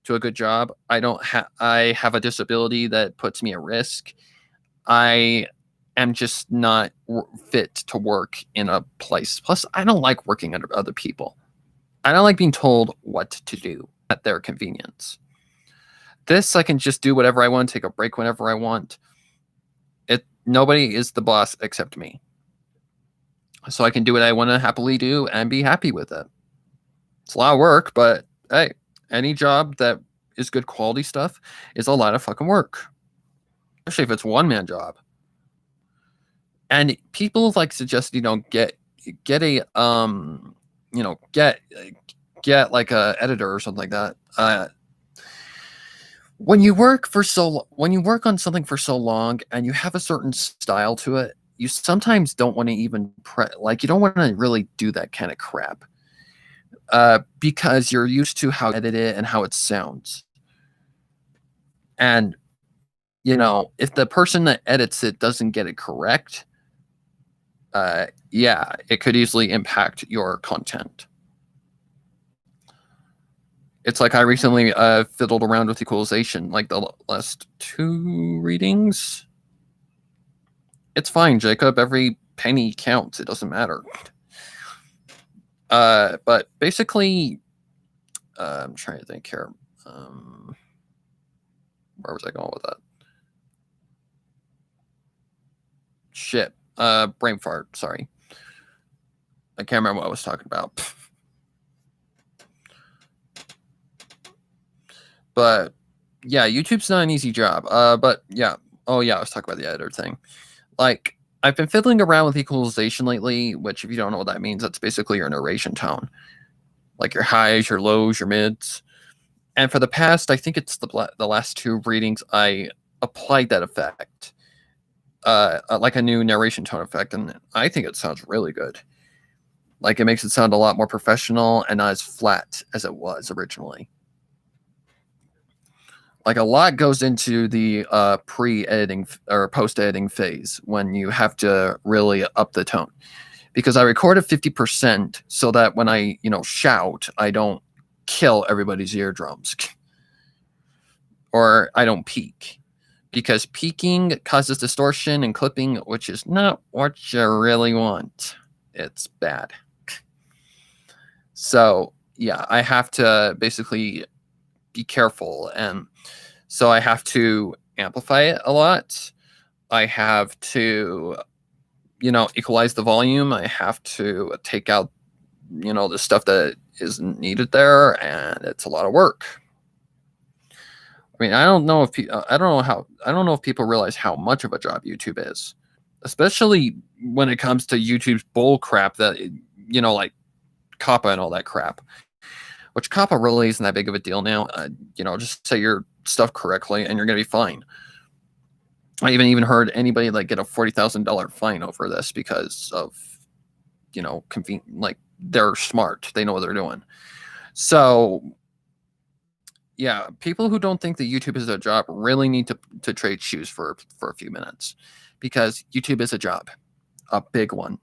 to a good job. I have a disability that puts me at risk. I am just not fit to work in a place. Plus, I don't like working under other people. I don't like being told what to do at their convenience. This, I can just do whatever I want, take a break whenever I want. Nobody is the boss except me. So I can do what I want to happily do and be happy with it. It's a lot of work, but hey, any job that is good quality stuff is a lot of fucking work. Especially if it's one-man job. And people like suggest, get a get like a editor or something like that. When you work on something for so long and you have a certain style to it, you sometimes don't want to even you don't want to really do that kind of crap. Because you're used to how to edit it and how it sounds. And if the person that edits it doesn't get it correct, it could easily impact your content. It's like I recently fiddled around with equalization, like the last 2 readings. It's fine, Jacob. Every penny counts. It doesn't matter. But basically, I'm trying to think here. Where was I going with that? Shit. Brain fart. Sorry. I can't remember what I was talking about. But yeah, YouTube's not an easy job. But yeah. Oh yeah, I was talking about the editor thing. Like, I've been fiddling around with equalization lately, which if you don't know what that means, that's basically your narration tone. Like your highs, your lows, your mids. And for the past, I think it's the last 2 readings, I applied that effect. Like a new narration tone effect, and I think it sounds really good. Like, it makes it sound a lot more professional and not as flat as it was originally. Like, a lot goes into the pre-editing or post-editing phase when you have to really up the tone. Because I record at 50% so that when I, shout, I don't kill everybody's eardrums. Or I don't peak. Because peaking causes distortion and clipping, which is not what you really want. It's bad. So, yeah, I have to basically be careful, and so I have to amplify it a lot. I have to, equalize the volume. I have to take out, the stuff that isn't needed there, and it's a lot of work. I mean, I don't know if people realize how much of a job YouTube is, especially when it comes to YouTube's bull crap that, like COPPA and all that crap. Which COPPA really isn't that big of a deal now. Just say your stuff correctly and you're gonna be fine. I even heard anybody like get a $40,000 fine over this because of, like, they're smart, they know what they're doing. So yeah, people who don't think that YouTube is a job really need to trade shoes for a few minutes, because YouTube is a job, a big one.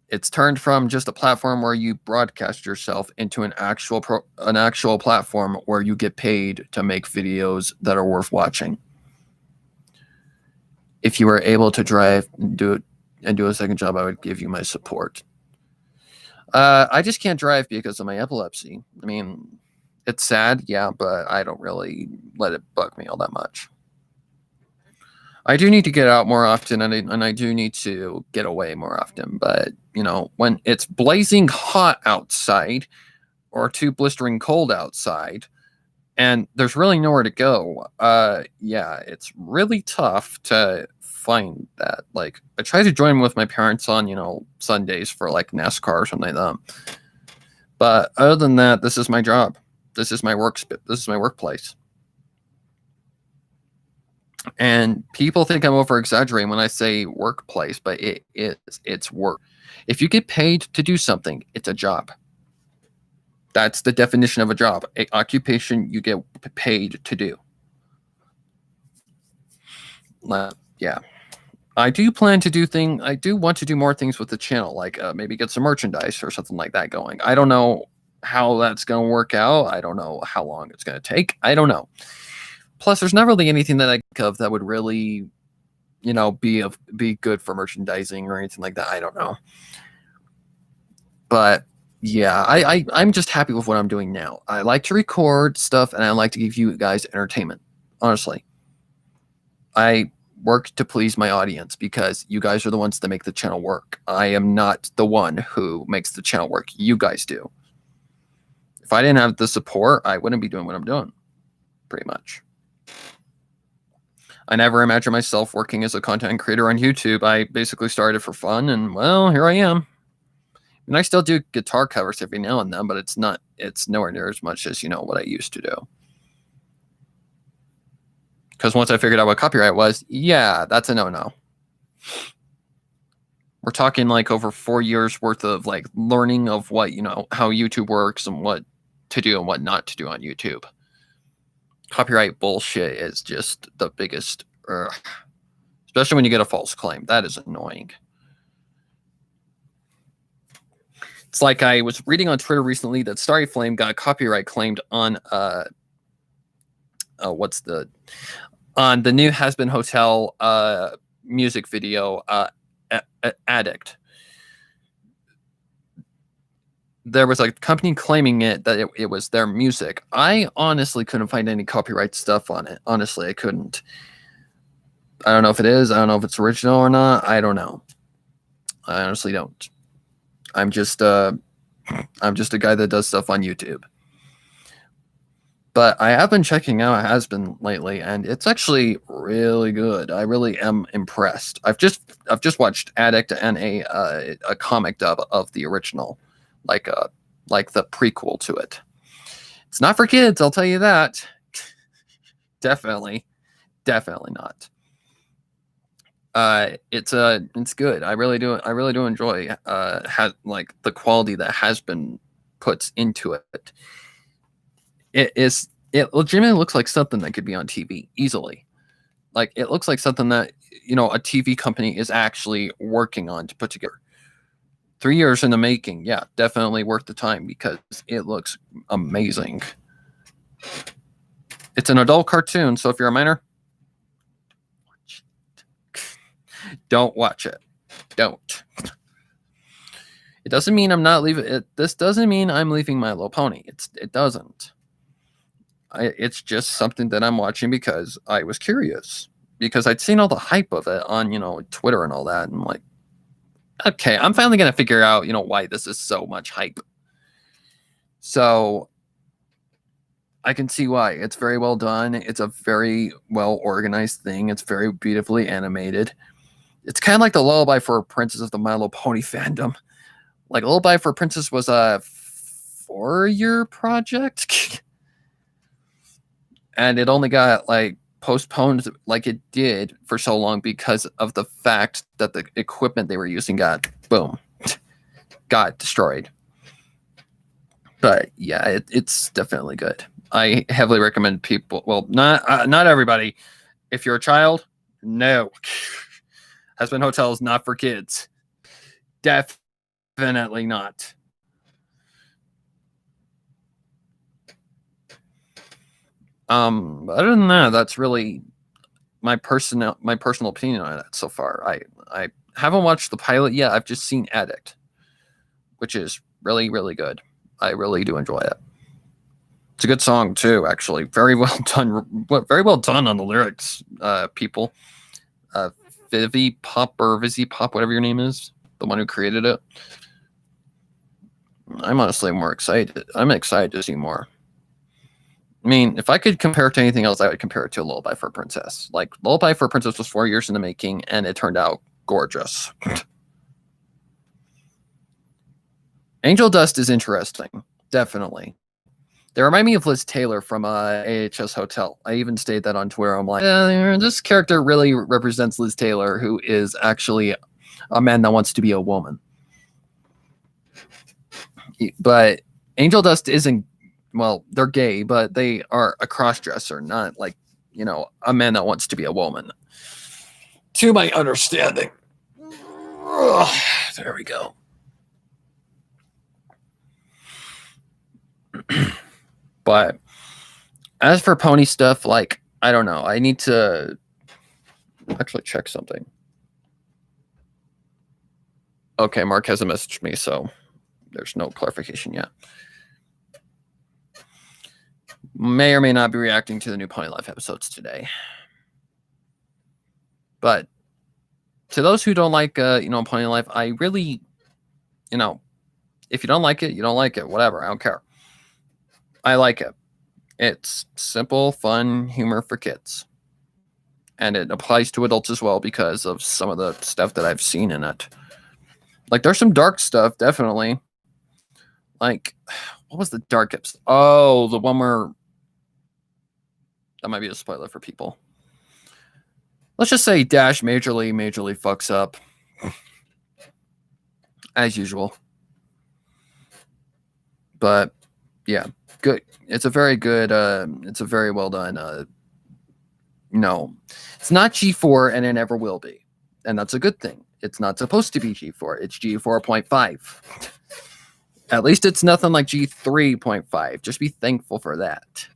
It's turned from just a platform where you broadcast yourself into an actual platform where you get paid to make videos that are worth watching. If you were able to drive, do it, and do a second job, I would give you my support. I just can't drive because of my epilepsy. I mean, it's sad, yeah, but I don't really let it bug me all that much. I do need to get out more often, and I do need to get away more often. But when it's blazing hot outside or too blistering cold outside, and there's really nowhere to go, yeah, it's really tough to find that. Like, I try to join with my parents on Sundays for like NASCAR or something like that. But other than that, this is my job. This is my this is my workplace. And people think I'm over exaggerating when I say workplace, but it's work. If you get paid to do something, it's a job. That's the definition of a job. An occupation you get paid to do. Yeah. I do plan to do I do want to do more things with the channel, like maybe get some merchandise or something like that going. I don't know how that's going to work out. I don't know how long it's going to take. I don't know. Plus, there's not really anything that I think of that would really, be good for merchandising or anything like that. I don't know. But yeah, I'm just happy with what I'm doing now. I like to record stuff, and I like to give you guys entertainment. Honestly, I work to please my audience because you guys are the ones that make the channel work. I am not the one who makes the channel work. You guys do. If I didn't have the support, I wouldn't be doing what I'm doing, pretty much. I never imagined myself working as a content creator on YouTube. I basically started for fun, and well, here I am. And I still do guitar covers every now and then, but it's nowhere near as much as what I used to do. Because once I figured out what copyright was, yeah, that's a no-no. We're talking like over 4 years worth of like learning of what how YouTube works and what to do and what not to do on YouTube. Copyright bullshit is just the biggest, especially when you get a false claim. That is annoying. It's like I was reading on Twitter recently that Starry Flame got copyright claimed on on the new Has Been Hotel music video Addict. There was a company claiming that it was their music. I honestly couldn't find any copyright stuff on it. Honestly, I couldn't. I don't know if it is. I don't know if it's original or not. I don't know. I honestly don't. I'm just a guy that does stuff on YouTube. But I have been checking out Has Been lately, and it's actually really good. I really am impressed. I've just watched Addict and a comic dub of the original. Like the prequel to it. It's not for kids, I'll tell you that. Definitely not. It's good. I really do enjoy like the quality that has been put into it. It legitimately looks like something that could be on TV easily. Like, it looks like something that a TV company is actually working on to put together. 3 years in the making. Yeah, definitely worth the time because it looks amazing. It's an adult cartoon, so if you're a minor, don't watch it. Don't. It doesn't mean I'm not leaving it. This doesn't mean I'm leaving My Little Pony. It doesn't. It's just something that I'm watching because I was curious. Because I'd seen all the hype of it on, Twitter and all that. And I'm like, okay, I'm finally going to figure out, why this is so much hype. So I can see why. It's very well done. It's a very well organized thing. It's very beautifully animated. It's kind of like the Lullaby for a Princess of the My Little Pony fandom. Like, Lullaby for a Princess was a 4-year project. And it only got, like, postponed like it did for so long because of the fact that the equipment they were using got destroyed. But yeah, it's definitely good. I heavily recommend people. Well, not everybody. If you're a child, no. Has Been Hotel is not for kids. Definitely not. Other than that, that's really my personal opinion on it so far. I haven't watched the pilot yet. I've just seen Addict, which is really, really good. I really do enjoy it. It's a good song too, actually. Very well done. Very well done on the lyrics, people. Vizzy Pop, whatever your name is, the one who created it. I'm honestly more excited. I'm excited to see more. I mean, if I could compare it to anything else, I would compare it to Lullaby for a Princess. Like, Lullaby for a Princess was 4 years in the making, and it turned out gorgeous. Angel Dust is interesting, definitely. They remind me of Liz Taylor from AHS Hotel. I even stated that on Twitter. I'm like, this character really represents Liz Taylor, who is actually a man that wants to be a woman. But Angel Dust isn't, well, they're gay, but they are a cross-dresser, not like, you know, a man that wants to be a woman. To my understanding. Ugh, there we go. But as for pony stuff, like, I don't know. I need to actually check something. Okay, Mark hasn't messaged me, so there's no clarification yet. May or may not be reacting to the new Pony Life episodes today. But to those who don't like, Pony Life, I really, if you don't like it, you don't like it. Whatever, I don't care. I like it. It's simple, fun humor for kids. And it applies to adults as well because of some of the stuff that I've seen in it. Like, there's some dark stuff, definitely. Like, what was the darkest? Oh, the one where... That might be a spoiler for people. Let's just say Dash majorly fucks up. As usual. But, yeah. Good. It's a very good, it's a very well done, it's not G4 and it never will be. And that's a good thing. It's not supposed to be G4. It's G4.5. At least it's nothing like G3.5. Just be thankful for that.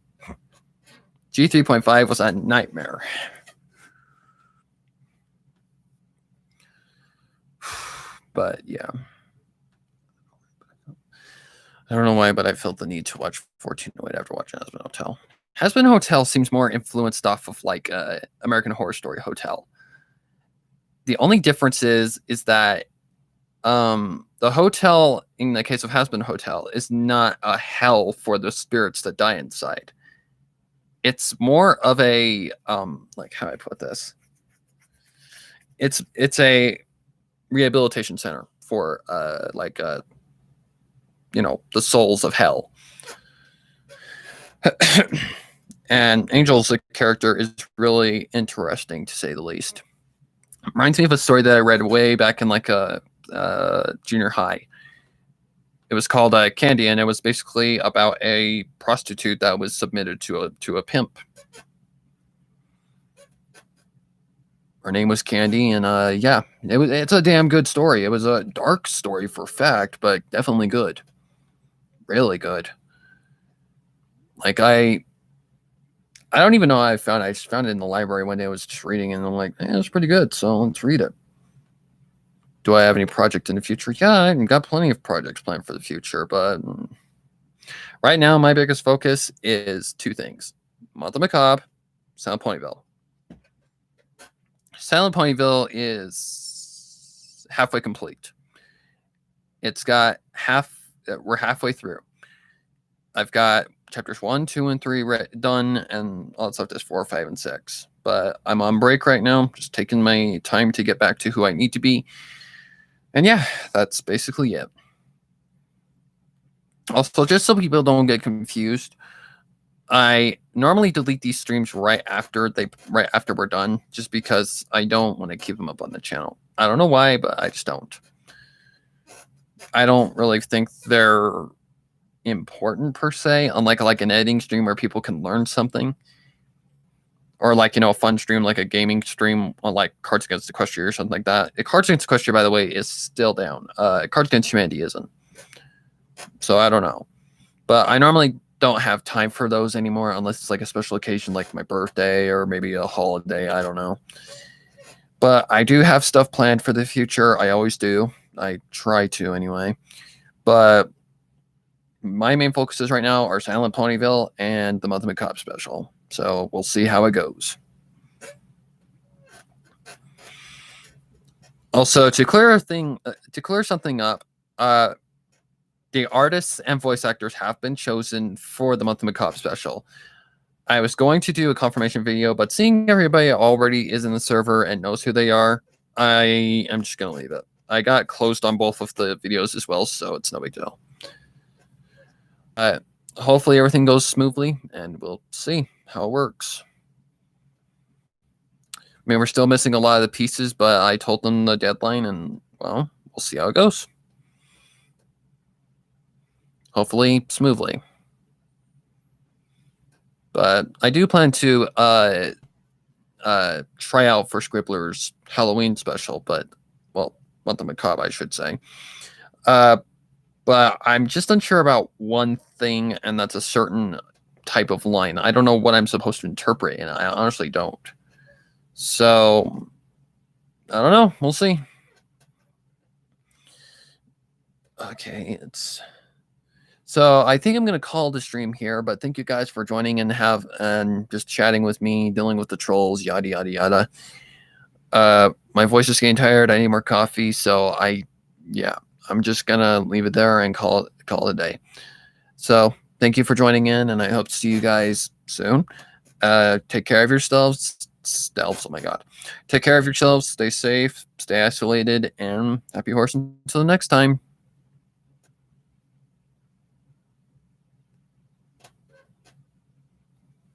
G3.5 was a nightmare. But, yeah. I don't know why, but I felt the need to watch 1408 after watching Hazbin Hotel. Hazbin Hotel seems more influenced off of, like, American Horror Story Hotel. The only difference is that the hotel, in the case of Hazbin Hotel, is not a hell for the spirits that die inside. It's more of a, like, how do I put this? It's a rehabilitation center for, the souls of hell. And Angel's the character is really interesting, to say the least. Reminds me of a story that I read way back in like a junior high. It was called Candy, and it was basically about a prostitute that was submitted to a pimp. Her name was Candy, and it's a damn good story. It was a dark story for a fact, but definitely good. Really good. Like, I don't even know how I found it. I just found it in the library one day. I was just reading, and I'm like, it's pretty good, so let's read it. Do I have any project in the future? Yeah, I've got plenty of projects planned for the future, but right now, my biggest focus is two things. Month of Macabre, Silent Ponyville. Silent Ponyville is halfway complete. It's got we're halfway through. I've got chapters 1, 2, and 3 done, and all that's left is 4, 5, and 6. But I'm on break right now, just taking my time to get back to who I need to be. And yeah, that's basically it. Also, just so people don't get confused, I normally delete these streams right after we're done, just because I don't want to keep them up on the channel. I don't know why, but I just don't. I don't really think they're important per se, unlike like an editing stream where people can learn something, or like a fun stream like a gaming stream on like Cards Against Equestria or something like that. Cards Against Equestria, by the way, is still down. Cards Against Humanity isn't. So I don't know, but I normally don't have time for those anymore unless it's like a special occasion like my birthday or maybe a holiday. I don't know. But I do have stuff planned for the future. I always do. I try to anyway. But my main focuses right now are Silent Ponyville and the Month of Macabre special. So we'll see how it goes. Also, to clear something up, the artists and voice actors have been chosen for the Month of Macabre special. I was going to do a confirmation video, but seeing everybody already is in the server and knows who they are, I am just going to leave it. I got closed on both of the videos as well, so it's no big deal. Hopefully everything goes smoothly, and we'll see how it works. I mean, we're still missing a lot of the pieces, but I told them the deadline, and, well, we'll see how it goes. Hopefully smoothly. But I do plan to try out for Scribbler's Halloween special, but, well, Month of Macabre, I should say. But I'm just unsure about one thing, and that's a certain type of line. I don't know what I'm supposed to interpret, and I honestly don't. So, I don't know. We'll see. Okay, so I think I'm going to call the stream here, but thank you guys for joining and just chatting with me, dealing with the trolls, yada, yada, yada. My voice is getting tired. I need more coffee. So I'm just going to leave it there and call it a day. So thank you for joining in, and I hope to see you guys soon. Take care of yourselves. Oh my God. Take care of yourselves. Stay safe, stay isolated, and happy horse until the next time.